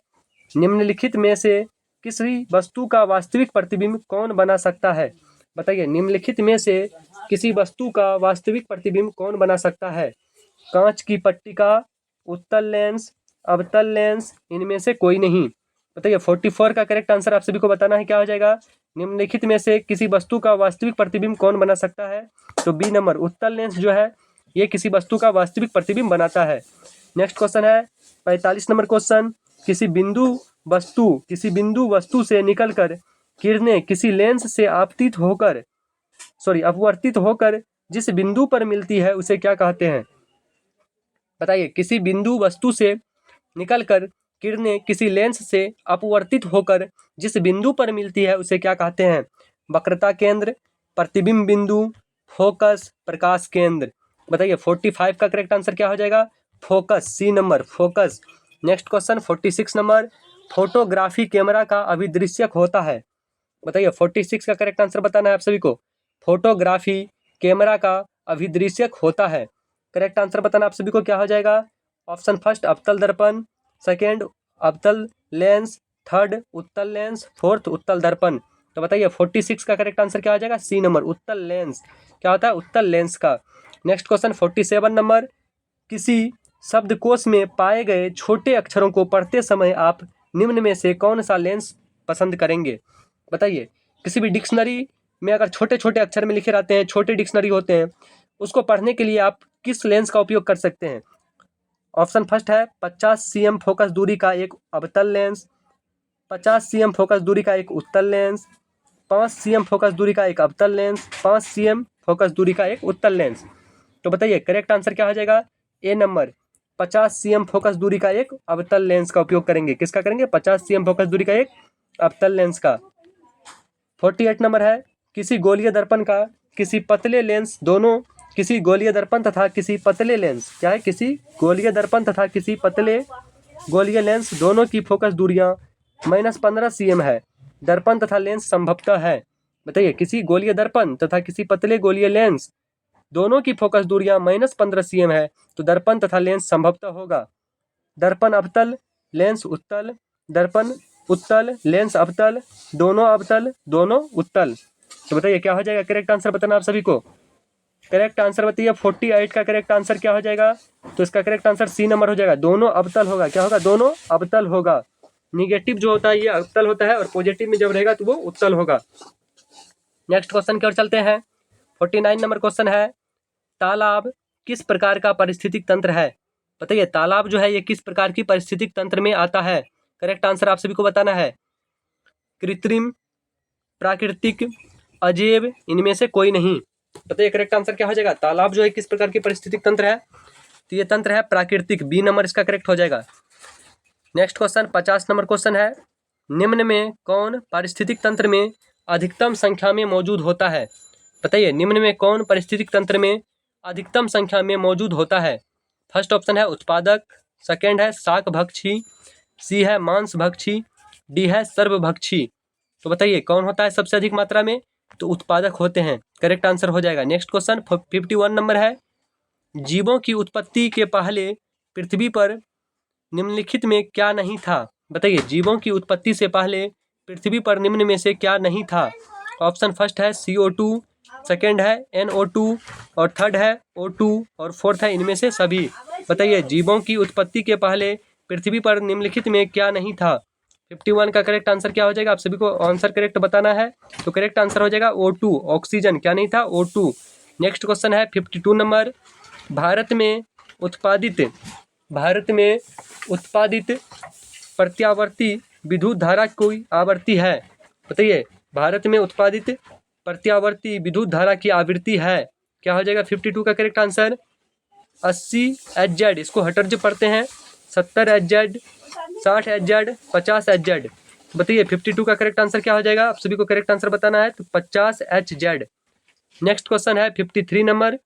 निम्नलिखित में से किसी वस्तु का वास्तविक प्रतिबिंब कौन बना सकता है? बताइए निम्नलिखित में से किसी वस्तु का वास्तविक प्रतिबिंब कौन बना सकता है? कांच की पट्टिका, उत्तल लेंस, अवतल लेंस, इनमें से कोई नहीं। बताइए 44 का करेक्ट आंसर आप सभी को बताना है, क्या हो जाएगा? निम्नलिखित में से किसी वस्तु का वास्तविक प्रतिबिंब कौन बना सकता है? तो बी नंबर, उत्तल लेंस जो है ये किसी वस्तु का वास्तविक प्रतिबिंब बनाता है। नेक्स्ट क्वेश्चन है 45 नंबर क्वेश्चन, किसी बिंदु वस्तु से निकलकर किरणें किसी लेंस से अपवर्तित होकर जिस बिंदु पर मिलती है उसे क्या कहते हैं? बताइए किसी बिंदु वस्तु से निकलकर किरणें किसी लेंस से अपवर्तित होकर जिस बिंदु पर मिलती है उसे क्या कहते हैं? वक्रता केंद्र, प्रतिबिंब बिंदु, फोकस, प्रकाश केंद्र। बताइए 45 का करेक्ट आंसर क्या हो जाएगा? Focus, C number, focus. Next question 46 number, photography camera का अभिदृश्यक होता है। बताइए 46 का करेक्ट आंसर बताना है आप सभी को। फोटोग्राफी कैमरा का अभिदृश्यक होता है। करेक्ट आंसर बताना आप सभी को, क्या हो जाएगा? ऑप्शन फर्स्ट अवतल दर्पण, सेकेंड अवतल लेंस, थर्ड उत्तल लेंस, फोर्थ उत्तल दर्पण। तो बताइए 46 का करेक्ट आंसर क्या आ जाएगा? सी नंबर उत्तल लेंस। क्या होता है? उत्तल लेंस का। नेक्स्ट क्वेश्चन 47 नंबर, किसी शब्दकोश में पाए गए छोटे अक्षरों को पढ़ते समय आप निम्न में से कौन सा लेंस पसंद करेंगे? बताइए, किसी भी डिक्शनरी में अगर छोटे छोटे अक्षर में लिखे रहते हैं, छोटे डिक्शनरी होते हैं, उसको पढ़ने के लिए आप किस लेंस का उपयोग कर सकते हैं? ऑप्शन फर्स्ट है 50 cm फोकस दूरी का एक अवतल लेंस, 50 cm फोकस दूरी का एक उत्तल लेंस, 5 cm फोकस दूरी का एक अवतल लेंस, 5 cm फोकस दूरी का एक उत्तल लेंस। तो बताइए करेक्ट आंसर क्या हो जाएगा? ए नंबर 50 cm फोकस दूरी का एक अवतल लेंस का उपयोग करेंगे। किसका करेंगे? 50 cm फोकस दूरी का एक अवतल लेंस का। 48 नंबर है, किसी गोलीय दर्पण का किसी पतले लेंस दोनों, किसी गोलीय दर्पण तथा किसी पतले लेंस, क्या है? किसी गोलीय दर्पण तथा किसी पतले गोलीय लेंस दोनों की फोकस दूरियां -15 cm है। दर्पण तथा लेंस संभवतः है। बताइए, किसी गोलीय दर्पण तथा किसी पतले गोलीय लेंस दोनों की फोकस दूरियां -15 cm है, तो दर्पण तथा लेंस संभवतः होगा। दर्पण अवतल, लेंस उत्तल, दर्पण उत्तल, लेंस अवतल, दोनों उत्तल। तो बताइए क्या हो जाएगा? करेक्ट आंसर बताना आप सभी को। करेक्ट आंसर बताइए। 48 का करेक्ट आंसर क्या हो जाएगा? तो इसका करेक्ट आंसर सी नंबर हो जाएगा, दोनों अवतल होगा। क्या होगा? दोनों अवतल होगा। निगेटिव जो होता है ये अवतल होता है और पॉजिटिव में जब रहेगा तो वो उत्तल होगा। नेक्स्ट क्वेश्चन की ओर चलते हैं। 49 नंबर क्वेश्चन है, तालाब किस प्रकार का पारिस्थितिक तंत्र है? बताइए, तालाब जो है ये किस प्रकार की पारिस्थितिक तंत्र में आता है? करेक्ट आंसर आप सभी को बताना है। कृत्रिम, प्राकृतिक, अजैव, इनमें से कोई नहीं। बताइए करेक्ट आंसर क्या हो जाएगा? तालाब जो है किस प्रकार की पारिस्थितिक तंत्र है? तो ये तंत्र है प्राकृतिक, बी नंबर इसका करेक्ट हो जाएगा। नेक्स्ट क्वेश्चन 50 नंबर क्वेश्चन है, निम्न में कौन पारिस्थितिक तंत्र में अधिकतम संख्या में मौजूद होता है? बताइए, निम्न में कौन पारिस्थितिक तंत्र में अधिकतम संख्या में मौजूद होता है? फर्स्ट ऑप्शन है उत्पादक, सेकेंड है शाकभक्षी, सी है मांसभक्षी, डी है सर्वभक्षी। तो बताइए कौन होता है सबसे अधिक मात्रा में? तो उत्पादक होते हैं। करेक्ट आंसर हो जाएगा। नेक्स्ट क्वेश्चन 51 नंबर है, जीवों की उत्पत्ति के पहले पृथ्वी पर निम्नलिखित में क्या नहीं था? बताइए, जीवों की उत्पत्ति से पहले पृथ्वी पर निम्न में से क्या नहीं था? ऑप्शन फर्स्ट है CO2, सेकेंड है NO2 और थर्ड है O2 और फोर्थ है इनमें से सभी। बताइए, जीवों की उत्पत्ति के पहले पृथ्वी पर निम्नलिखित में क्या नहीं था? 51 का करेक्ट आंसर क्या हो जाएगा? आप सभी को आंसर करेक्ट बताना है। तो करेक्ट आंसर हो जाएगा O2, ऑक्सीजन। क्या नहीं था? O2। नेक्स्ट क्वेश्चन है 52 नंबर, भारत में उत्पादित प्रत्यावर्ती विद्युत धारा कोई आवर्ती है? बताइए, भारत में उत्पादित प्रत्यावर्ती विद्युत धारा की आवृत्ति है। क्या हो जाएगा 52 का करेक्ट आंसर? 80 Hz। इसको हटर्ज पढ़ते हैं। 70 Hz, 60 Hz, 50 Hz। बताइए 52 का करेक्ट आंसर क्या हो जाएगा? आप सभी को करेक्ट आंसर बताना है, तो 50 Hz। नेक्स्ट क्वेश्चन है 53 नंबर,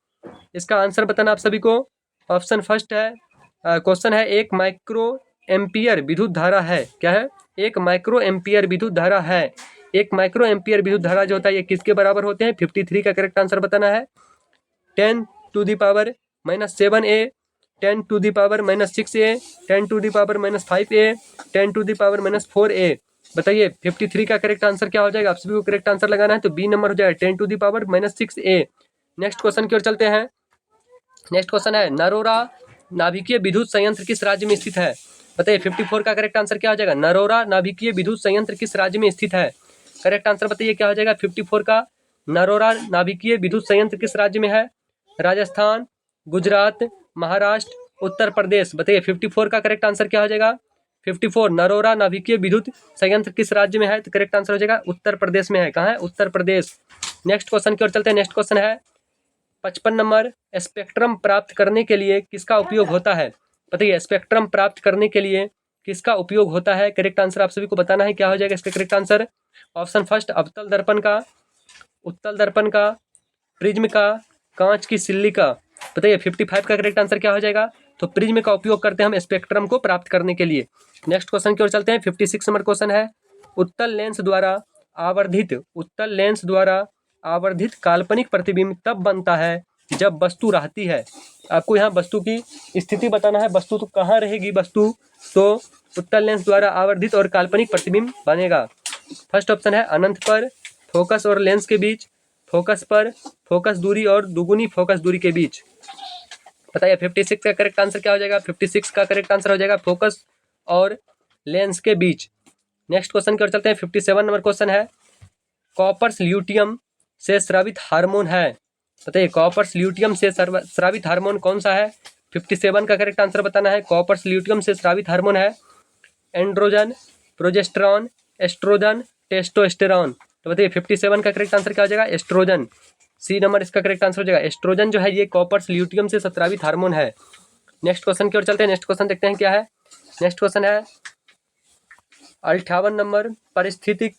इसका आंसर बताना आप सभी को। ऑप्शन फर्स्ट है, क्वेश्चन है, एक माइक्रो एम्पियर विद्युत धारा है। क्या है? एक माइक्रो एम्पियर विद्युत धारा है। एक माइक्रो एम्पियर विद्युत धारा जो होता है ये किसके बराबर होते हैं? 53 का करेक्ट आंसर बताना है। 10 to the power -7a, 10 to the power -6a, 10 to the power -5a, 10 to the power -4a। बताइए 53 का करेक्ट आंसर क्या हो जाएगा? आप सभी को करेक्ट आंसर लगाना है, तो बी नंबर हो जाएगा 10 to the power -6a। Next question की ओर चलते हैं। नेक्स्ट क्वेश्चन है, नरोरा नाभिकीय विद्युत संयंत्र किस राज्य में स्थित है? बताइए 54 का करेक्ट आंसर क्या हो जाएगा? नरोरा नाभिकीय विद्युत संयंत्र किस राज्य में स्थित है? करेक्ट आंसर बताइए क्या हो जाएगा 54 का? नरोरा नाभिकीय विद्युत संयंत्र किस राज्य में है? राजस्थान, गुजरात, महाराष्ट्र, उत्तर प्रदेश। बताइए 54 का करेक्ट आंसर क्या हो जाएगा? 54 नरोरा नाभिकीय विद्युत संयंत्र किस राज्य में है? तो करेक्ट आंसर हो जाएगा उत्तर प्रदेश में है। कहाँ है? उत्तर प्रदेश। नेक्स्ट क्वेश्चन की ओर चलते हैं। नेक्स्ट क्वेश्चन है 55 नंबर, स्पेक्ट्रम प्राप्त करने के लिए किसका उपयोग होता है? बताइए, स्पेक्ट्रम प्राप्त करने के लिए किसका उपयोग होता है? करेक्ट आंसर आप सभी को बताना है। क्या हो जाएगा इसका करेक्ट आंसर? ऑप्शन फर्स्ट अवतल दर्पण का, उत्तल दर्पण का, प्रिज्म का, कांच की सिल्ली का। बताइए 55 का करेक्ट आंसर क्या हो जाएगा? तो प्रिज्म का उपयोग करते हैं हम स्पेक्ट्रम को प्राप्त करने के लिए। नेक्स्ट क्वेश्चन की ओर चलते हैं। 56 नंबर क्वेश्चन है, उत्तल लेंस द्वारा आवर्धित काल्पनिक प्रतिबिंब तब बनता है जब वस्तु रहती है, आपको यहाँ वस्तु की स्थिति बताना है, वस्तु तो कहाँ रहेगी वस्तु, तो उत्तल लेंस द्वारा आवर्धित और काल्पनिक प्रतिबिंब बनेगा। फर्स्ट ऑप्शन है अनंत पर, फोकस और लेंस के बीच, फोकस पर, फोकस दूरी और दुगुनी फोकस दूरी के बीच। बताइए 56 का करेक्ट आंसर क्या हो जाएगा? 56 का करेक्ट आंसर हो जाएगा फोकस और लेंस के बीच। नेक्स्ट क्वेश्चन की ओर चलते हैं। 57 नंबर क्वेश्चन है, कॉपर्स ल्यूटियम से स्रावित हार्मोन है। बताइए कॉपर्स ल्यूटियम से स्रावित हार्मोन कौन सा है? 57 का करेक्ट आंसर बताना है। कॉपर्स ल्यूटियम से स्रावित हार्मोन है एंड्रोजन, प्रोजेस्टेरॉन, एस्ट्रोजन, टेस्टोस्टेरॉन। तो बताइए 57 का करेक्ट आंसर क्या हो जाएगा? एस्ट्रोजन। सी नंबर इसका करेक्ट आंसर हो जाएगा। एस्ट्रोजन जो है ये कॉपर्स ल्यूटियम से स्रावित हार्मोन है। नेक्स्ट क्वेश्चन की ओर चलते हैं। नेक्स्ट क्वेश्चन देखते हैं क्या है। नेक्स्ट क्वेश्चन है 58 नंबर, पारिस्थितिक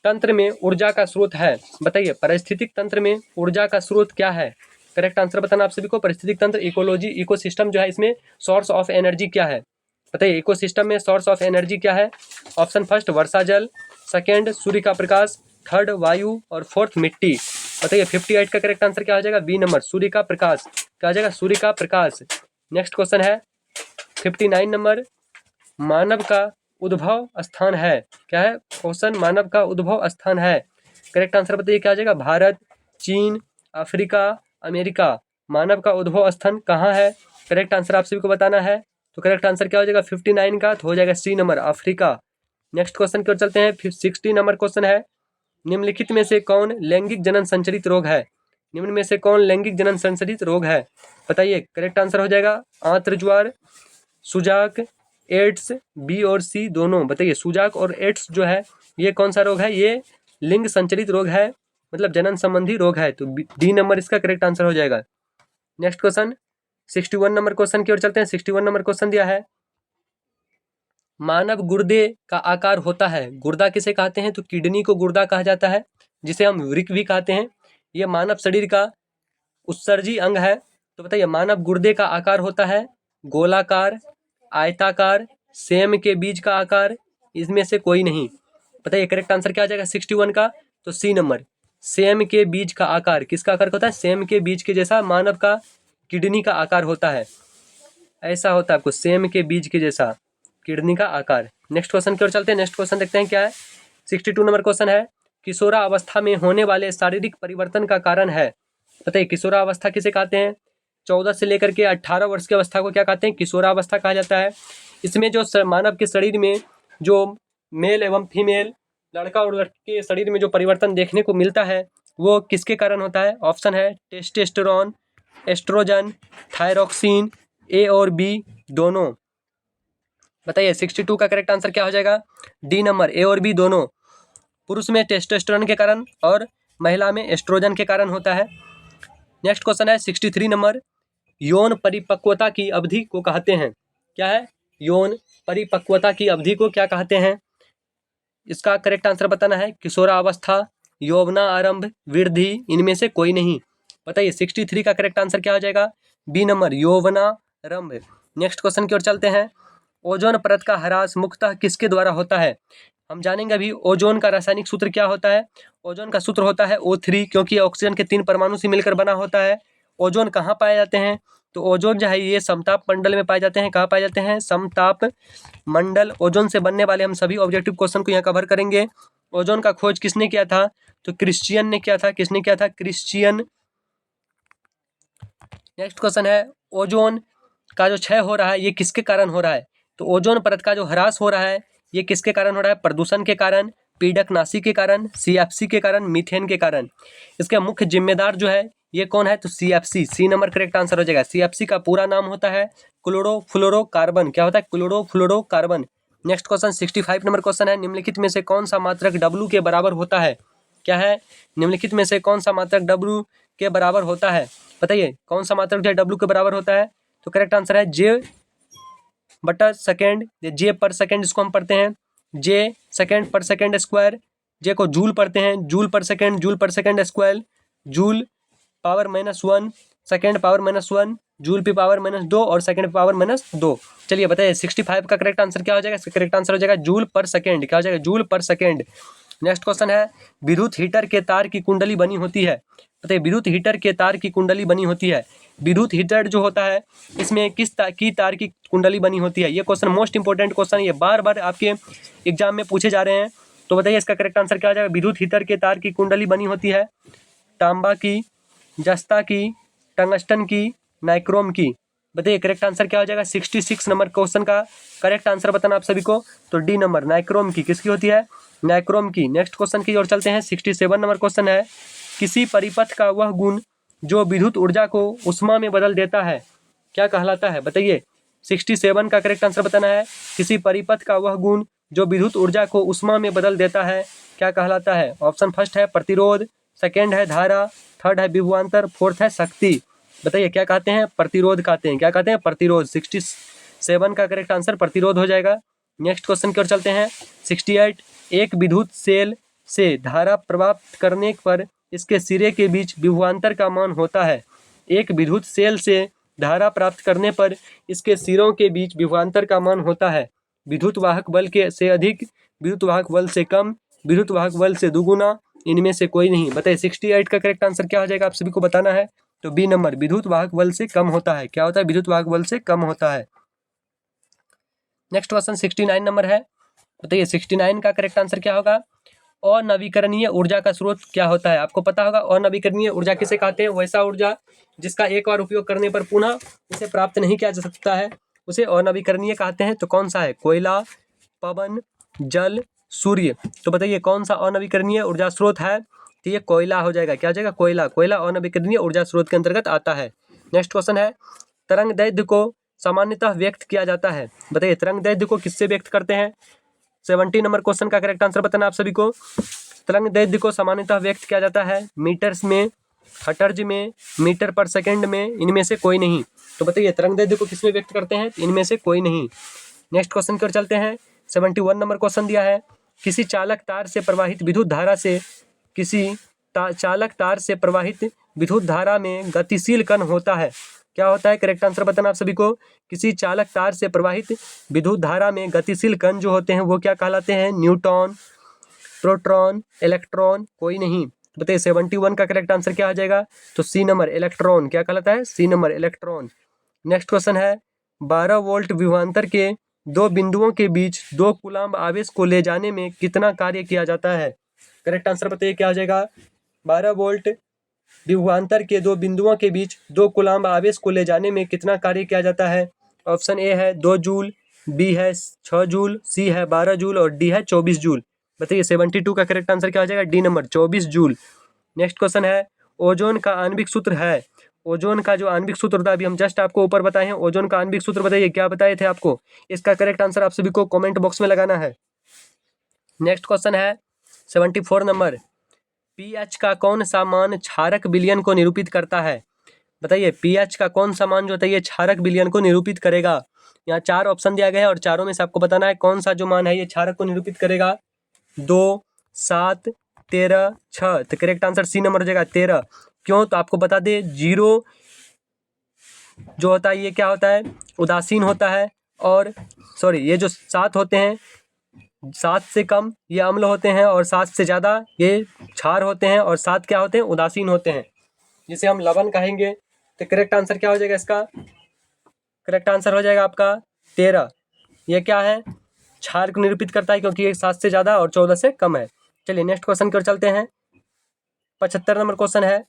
तंत्र में ऊर्जा का स्रोत है। बताइए पारिस्थितिक तंत्र में ऊर्जा का स्रोत क्या है? करेक्ट आंसर बताना आप सभी को। पारिस्थितिक तंत्र, इकोलॉजी, इकोसिस्टम जो है इसमें सोर्स ऑफ एनर्जी क्या है? बताइए इकोसिस्टम में सोर्स ऑफ एनर्जी क्या है? ऑप्शन फर्स्ट वर्षा जल, सेकेंड सूर्य का प्रकाश, थर्ड वायु और फोर्थ मिट्टी। बताइए 58 का करेक्ट आंसर क्या हो जाएगा? बी नंबर सूर्य का प्रकाश। क्या हो जाएगा? सूर्य का प्रकाश। नेक्स्ट क्वेश्चन है 59 नंबर, मानव का उद्भव स्थान है। क्या है क्वेश्चन? मानव का उद्भव स्थान है। करेक्ट आंसर बताइए क्या आ जाएगा? भारत, चीन, अफ्रीका, अमेरिका। मानव का उद्भव स्थान कहाँ है? करेक्ट आंसर आप सभी को बताना है। तो करेक्ट आंसर क्या हो जाएगा 59 का? तो हो जाएगा C number Africa. Next question की ओर चलते हैं। 60 नंबर क्वेश्चन है, निम्नलिखित में से कौन लैंगिक जनन संचरित रोग है? निम्न में से कौन लैंगिक जनन संचरित रोग है? बताइए करेक्ट आंसर हो जाएगा आंत्र ज्वार, सुजाक, एड्स, बी और सी दोनों। बताइए सुजाक और एड्स जो है ये कौन सा रोग है? ये लिंग संचरित रोग है, मतलब जनन संबंधी रोग है। तो डी नंबर इसका करेक्ट आंसर हो जाएगा। नेक्स्ट क्वेश्चन 61 नंबर क्वेश्चन की ओर चलते हैं। 61 नंबर क्वेश्चन दिया है, मानव गुर्दे का आकार होता है। गुर्दा किसे कहते हैं? तो किडनी को गुर्दा कहा जाता है, जिसे हम वृक्क भी कहते हैं। यह मानव शरीर का उत्सर्जी अंग है। तो बताइए मानव गुर्दे का आकार होता है गोलाकार, आयताकार, सेम के बीज का आकार, इसमें से कोई नहीं। बताइए करेक्ट आंसर क्या आ जाएगा 61 का? तो सी नंबर सेम के बीज का आकार। किसका आकार होता है? सेम के बीज के जैसा मानव का किडनी का आकार होता है। ऐसा होता है आपको सेम के बीज के जैसा किडनी का आकार। नेक्स्ट क्वेश्चन की ओर चलते हैं। नेक्स्ट क्वेश्चन देखते हैं क्या है। 62 नंबर क्वेश्चन है, किशोरावस्था में होने वाले शारीरिक परिवर्तन का कारण है। बताइए किशोरावस्था किसे कहते हैं? 14 से लेकर के 18 वर्ष की अवस्था को क्या कहते हैं? किशोरावस्था कहा जाता है। इसमें जो मानव के शरीर में जो मेल एवं फीमेल, लड़का और लड़की के शरीर में जो परिवर्तन देखने को मिलता है वो किसके कारण होता है? ऑप्शन है टेस्टोस्टेरोन, एस्ट्रोजन, थायरोक्सिन, ए और बी दोनों। बताइए 62 का करेक्ट आंसर क्या हो जाएगा? डी नंबर ए और बी दोनों। पुरुष में टेस्टोस्टेरोन के कारण और महिला में एस्ट्रोजन के कारण होता है। नेक्स्ट क्वेश्चन है 63 नंबर, यौन परिपक्वता की अवधि को कहते हैं। क्या है? यौन परिपक्वता की अवधि को क्या कहते हैं? इसका करेक्ट आंसर बताना है। किशोरावस्था, यौवना आरंभ, वृद्धि, इनमें से कोई नहीं। बताइए 63 का करेक्ट आंसर क्या हो जाएगा? बी नंबर यौवनारंभ। नेक्स्ट क्वेश्चन की ओर चलते हैं। ओजोन परत का ह्रास मुख्यतः किसके द्वारा होता है? हम जानेंगे अभी ओजोन का रासायनिक सूत्र क्या होता है। ओजोन का सूत्र होता है O3, क्योंकि ऑक्सीजन के 3 परमाणु से मिलकर बना होता है। ओजोन कहाँ पाए जाते हैं? तो ओजोन जो है ये समताप मंडल में पाए जाते हैं। कहाँ पाए जाते हैं? समताप मंडल। ओजोन से बनने वाले हम सभी ऑब्जेक्टिव क्वेश्चन को यहाँ कवर करेंगे। ओजोन का खोज किसने किया था? तो क्रिश्चियन ने किया था। किसने किया था? क्रिश्चियन। नेक्स्ट क्वेश्चन है, ओजोन का जो क्षय हो रहा है ये किसके कारण हो रहा है? तो ओजोन परत का जो ह्रास हो रहा है ये किसके कारण हो रहा है? प्रदूषण के कारण, पीडकनाशी के कारण, CFC के कारण, मीथेन के कारण। इसका मुख्य जिम्मेदार जो है ये कौन है? तो CFC। C number correct answer हो जाएगा। CFC का पूरा नाम होता है क्लोरोफ्लोरोकार्बन। क्या होता है? Chlorofluorocarbon. Next question 65 number question है, निम्नलिखित में से कौन सा मात्रक W के बराबर होता है? क्या है? निम्नलिखित में से कौन सा मात्रक W के बराबर होता है? बताइए कौन सा मात्रक जो है W के बराबर होता है? तो करेक्ट आंसर है J बटा सेकेंड, J पर सेकेंड इसको हम पढ़ते हैं J सेकेंड पर सेकेंड स्क्वायर। J को जूल पढ़ते हैं जूल पर second square, joule power -1, second power -1, joule पे पावर -2 और सेकेंड पे पावर -2। चलिए बताइए 65 का करेक्ट आंसर क्या हो जाएगा? इसका करेक्ट आंसर हो जाएगा जूल पर सेकेंड। क्या हो जाएगा? जूल पर सेकेंड। नेक्स्ट क्वेश्चन है, विद्युत हीटर के तार की कुंडली बनी होती है। बताइए विद्युत हीटर के तार की कुंडली बनी होती है। विद्युत हीटर जो होता है इसमें किस तार की कुंडली बनी होती है? ये क्वेश्चन मोस्ट इंपॉर्टेंट क्वेश्चन, ये बार बार आपके एग्जाम में पूछे जा रहे हैं। तो बताइए इसका करेक्ट आंसर क्या हो जाएगा? विद्युत हीटर के तार की कुंडली बनी होती है तांबा की, जस्ता की, टंगस्टन की, नाइक्रोम की। बताइए करेक्ट आंसर क्या हो जाएगा? 66 नंबर क्वेश्चन का करेक्ट आंसर बताना आप सभी को। तो डी नंबर नाइक्रोम की। किसकी होती है? नाइक्रोम की। नेक्स्ट क्वेश्चन की ओर चलते हैं। 67 नंबर क्वेश्चन है, किसी परिपथ का वह गुण जो विद्युत ऊर्जा को उष्मा में बदल देता है क्या कहलाता है? बताइए 67 का करेक्ट आंसर बताना है। किसी परिपथ का वह गुण जो विद्युत ऊर्जा को उष्मा में बदल देता है क्या कहलाता है? ऑप्शन फर्स्ट है प्रतिरोध, सेकेंड है धारा, थर्ड है विभवांतर, फोर्थ है शक्ति। बताइए क्या कहते हैं? प्रतिरोध कहते हैं। क्या कहते हैं? प्रतिरोध। 67 का करेक्ट आंसर प्रतिरोध हो जाएगा। नेक्स्ट क्वेश्चन की ओर चलते हैं। 68, एक विद्युत सेल से धारा प्राप्त करने पर इसके सिरे के बीच विभवांतर का मान होता है। एक विद्युत सेल से धारा प्राप्त करने पर इसके सिरों के बीच विभवांतर का मान होता है। विद्युत वाहक बल के से अधिक, विद्युत वाहक बल से कम, विद्युत वाहक बल से दुगुना, इनमें से कोई नहीं। बताइए 68 का करेक्ट आंसर क्या हो जाएगा? आप सभी को बताना है। तो बी नंबर विद्युत वाहक बल से कम होता है। क्या होता है? विद्युत वाहक बल से कम होता है। नेक्स्ट क्वेश्चन 69 नंबर है। बताइए 69 का करेक्ट आंसर क्या होगा? अनवीकरणीय ऊर्जा का स्रोत क्या होता है? आपको पता होगा अनवीकरणीय ऊर्जा किसे कहते हैं? वैसा ऊर्जा जिसका एक बार उपयोग करने पर पुनः उसे प्राप्त नहीं किया जा सकता है, उसे अनवीकरणीय कहते हैं। तो कौन सा है? कोयला, पवन, जल, सूर्य। तो बताइए कौन सा अनवीकरणीय ऊर्जा स्रोत है? तो ये कोयला हो जाएगा। क्या हो जाएगा? कोयला। कोयला अनवीकरणीय ऊर्जा स्रोत के अंतर्गत आता है। नेक्स्ट क्वेश्चन है, तरंग दैर्ध्य को सामान्यतः व्यक्त किया जाता है। बताइए तरंग दैर्ध्य को किससे व्यक्त करते हैं? 70 नंबर क्वेश्चन का करेक्ट आंसर बताना आप सभी को। तरंग दैर्ध्य को सामान्यतः व्यक्त किया जाता है मीटर्स में, हर्ट्ज में, मीटर पर सेकंड में, इनमें से कोई नहीं। तो बताइए तरंग दैर्ध्य को किसमें व्यक्त करते हैं? इनमें से कोई नहीं। नेक्स्ट क्वेश्चन की ओर चलते हैं। 71 नंबर क्वेश्चन दिया है, किसी चालक तार से प्रवाहित विद्युत धारा से चालक तार से प्रवाहित विद्युत धारा में गतिशील कण होता है। क्या होता है? करेक्ट आंसर बताना आप सभी को। किसी चालक तार से प्रवाहित विद्युत धारा में गतिशील कण जो होते हैं वो क्या कहलाते हैं? न्यूट्रॉन, प्रोटॉन, इलेक्ट्रॉन, कोई नहीं। बताइए 71 का करेक्ट आंसर क्या आ जाएगा? तो सी नंबर इलेक्ट्रॉन। क्या कहलाता है? C number electron. Next question है, 12 वोल्ट विभवांतर के दो बिंदुओं के बीच 2 कूलाम्ब आवेश को ले जाने में कितना कार्य किया जाता है? करेक्ट आंसर बताइए क्या आ जाएगा? 12 वोल्ट विभवांतर के दो बिंदुओं के बीच 2 कूलाम्ब आवेश को ले जाने में कितना कार्य किया जाता है? ऑप्शन ए है 2 जूल, बी है 6 जूल, सी है 12 जूल और डी है 24 जूल। बताइए 72 का करेक्ट आंसर क्या आ जाएगा? D number 24 joule. Next question है, ओजोन का आणविक सूत्र है। ओजोन का जो आणविक सूत्र था अभी हम जस्ट आपको ऊपर बताए हैं, ओजोन का आणविक सूत्र बताइए क्या बताए थे आपको? इसका करेक्ट आंसर आप सभी को कमेंट बॉक्स में लगाना है। नेक्स्ट क्वेश्चन है 74 नंबर, पीएच का कौन सा मान क्षारक विलयन को निरूपित करता है? बताइए पीएच का कौन सा मान जो होता है ये क्षारक विलयन को निरूपित करेगा। यहाँ 4 ऑप्शन दिया गया है और चारों में से आपको बताना है कौन सा जो मान है ये क्षारक को निरूपित करेगा। 2, 7, 13, 6। तो करेक्ट आंसर सी नंबर हो जाएगा 13। क्यों? तो आपको बता दे 0 जो होता है ये क्या होता है? उदासीन होता है। और सॉरी ये जो 7 होते हैं, 7 से कम ये अम्ल होते हैं और 7 से ज़्यादा ये क्षार होते हैं और 7 क्या होते हैं? उदासीन होते हैं, जिसे हम लवण कहेंगे। तो करेक्ट आंसर क्या हो जाएगा इसका? करेक्ट आंसर हो जाएगा आपका 13। ये क्या है? क्षार को निरूपित करता है क्योंकि ये 7 से ज़्यादा और 14 से कम है। चलिए नेक्स्ट क्वेश्चन की ओर चलते हैं। 75 नंबर क्वेश्चन है,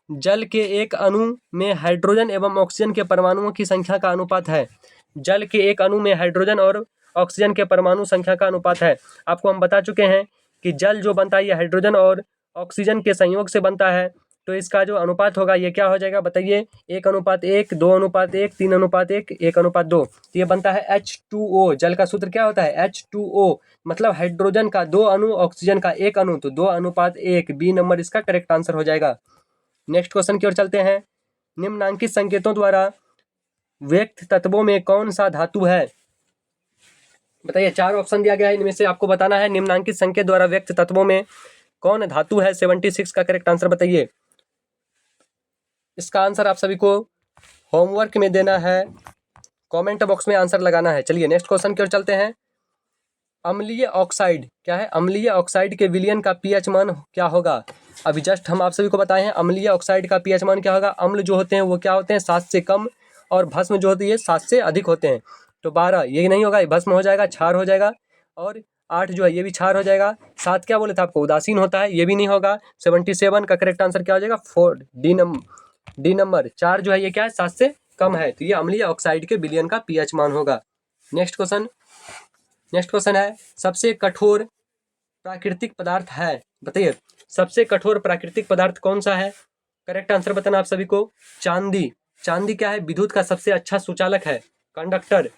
जल के एक अणु में हाइड्रोजन एवं ऑक्सीजन के परमाणुओं की संख्या का अनुपात है। जल के एक अणु में हाइड्रोजन और ऑक्सीजन के परमाणु संख्या का अनुपात है। आपको हम बता चुके हैं कि जल जो बनता है ये हाइड्रोजन और ऑक्सीजन के संयोग से बनता है। तो इसका जो अनुपात होगा ये क्या हो जाएगा? बताइए 1:1, 2:1, 3:1, 1:2। तो ये बनता है H2O। जल का सूत्र क्या होता है? H2O, मतलब हाइड्रोजन का 2 अणु, ऑक्सीजन का 1 अणु, तो 2:1। बी नंबर इसका करेक्ट आंसर हो जाएगा। नेक्स्ट क्वेश्चन की ओर चलते हैं। निम्नांकित संकेतों द्वारा व्यक्त तत्वों में कौन सा धातु है? बताइए 4 ऑप्शन दिया गया है, इनमें से आपको बताना है निम्नांकित संकेत द्वारा व्यक्त तत्वों में कौन धातु है। 76 का करेक्ट आंसर बताइए। इसका आंसर आप सभी को होमवर्क में देना है, कमेंट बॉक्स में आंसर लगाना है। चलिए नेक्स्ट क्वेश्चन की ओर चलते हैं। अम्लीय ऑक्साइड क्या है? अम्लीय ऑक्साइड के विलयन का पीएच मान क्या होगा? अभी जस्ट हम आप सभी को बताए हैं अम्लीय ऑक्साइड का पीएच मान क्या होगा। अम्ल जो होते हैं वो क्या होते हैं 7 से कम, और भस्म जो होती है 7 से अधिक होते हैं। तो 12 ये नहीं होगा, ये भस्म हो जाएगा, क्षार हो जाएगा। और 8 जो है ये भी क्षार हो जाएगा। 7 क्या बोले थे आपको, उदासीन होता है, ये भी नहीं होगा। 77 का करेक्ट आंसर क्या हो जाएगा 4 डी नंबर। 4 जो है ये क्या है 7 से कम है, तो ये अम्लीय ऑक्साइड के विलयन का पीएच मान होगा। नेक्स्ट क्वेश्चन है सबसे कठोर प्राकृतिक पदार्थ है, बताइए सबसे कठोर प्राकृतिक पदार्थ कौन सा है। करेक्ट आंसर बताना आप सभी को चांदी। चांदी क्या है, विद्युत का सबसे अच्छा सुचालक है, कंडक्टर।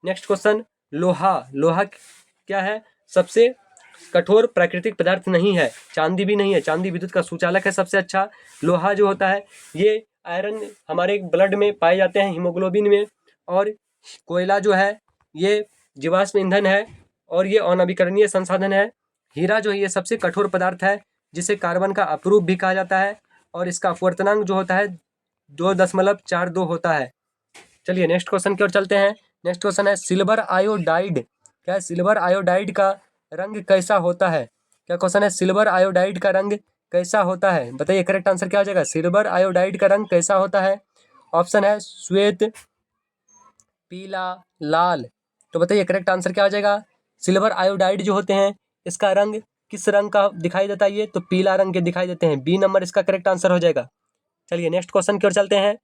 नेक्स्ट क्वेश्चन लोहा क्या है, सबसे कठोर प्राकृतिक पदार्थ नहीं है, चांदी भी नहीं है, चांदी विद्युत का सुचालक है सबसे अच्छा। लोहा जो होता है ये आयरन हमारे ब्लड में पाए जाते हैं, हीमोग्लोबिन में। और कोयला जो है ये जीवाश्म ईंधन है और ये अनवीकरणीय संसाधन है। हीरा जो है ये सबसे कठोर पदार्थ है जिसे कार्बन का अपरूप भी कहा जाता है, और इसका अपवर्तनांक जो होता है 2.42 होता है। चलिए नेक्स्ट क्वेश्चन की ओर चलते हैं। नेक्स्ट क्वेश्चन है सिल्वर आयोडाइड, क्या है सिल्वर आयोडाइड का रंग कैसा होता है। क्या क्वेश्चन है, सिल्वर आयोडाइड का रंग कैसा होता है, बताइए करेक्ट आंसर क्या हो जाएगा। सिल्वर आयोडाइड का रंग कैसा होता है। ऑप्शन है श्वेत, पीला, लाल। तो बताइए करेक्ट आंसर क्या हो जाएगा। सिल्वर आयोडाइड जो होते हैं इसका रंग किस रंग का दिखाई देता है, ये तो पीला रंग के दिखाई देते हैं। बी नंबर इसका करेक्ट आंसर हो जाएगा। चलिए नेक्स्ट क्वेश्चन की ओर चलते हैं।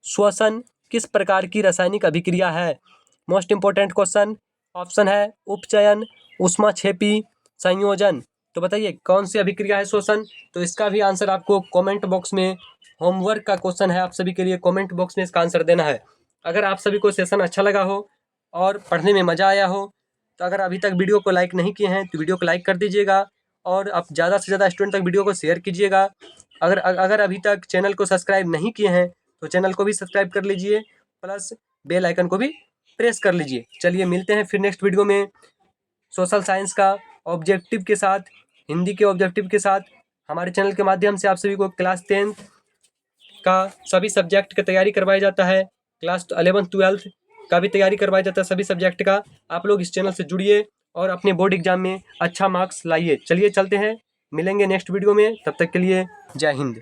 श्वसन किस प्रकार की रासायनिक अभिक्रिया है, मोस्ट इंपोर्टेंट क्वेश्चन। ऑप्शन है उपचयन, ऊष्माक्षेपी, संयोजन। तो बताइए कौन सी अभिक्रिया है श्वसन। तो इसका भी आंसर आपको कमेंट बॉक्स में, होमवर्क का क्वेश्चन है आप सभी के लिए, कमेंट बॉक्स में इसका आंसर देना है। अगर आप सभी को सेशन अच्छा लगा हो और पढ़ने में मज़ा आया हो तो अगर अभी तक वीडियो को लाइक नहीं किए हैं तो वीडियो को लाइक कर दीजिएगा, और आप ज़्यादा से ज़्यादा स्टूडेंट तक वीडियो को शेयर कीजिएगा। अगर अभी तक चैनल को सब्सक्राइब नहीं किए हैं तो चैनल को भी सब्सक्राइब कर लीजिए, प्लस बेल आइकन को भी प्रेस कर लीजिए। चलिए मिलते हैं फिर नेक्स्ट वीडियो में सोशल साइंस का ऑब्जेक्टिव के साथ, हिंदी के ऑब्जेक्टिव के साथ। हमारे चैनल के माध्यम से आप सभी को क्लास 10 का सभी सब्जेक्ट की तैयारी करवाया जाता है, क्लास 11 12 का भी तैयारी करवाया जाता है सभी सब्जेक्ट का। आप लोग इस चैनल से जुड़िए और अपने बोर्ड एग्जाम में अच्छा मार्क्स लाइए। चलिए चलते हैं, मिलेंगे नेक्स्ट वीडियो में, तब तक के लिए जय हिंद।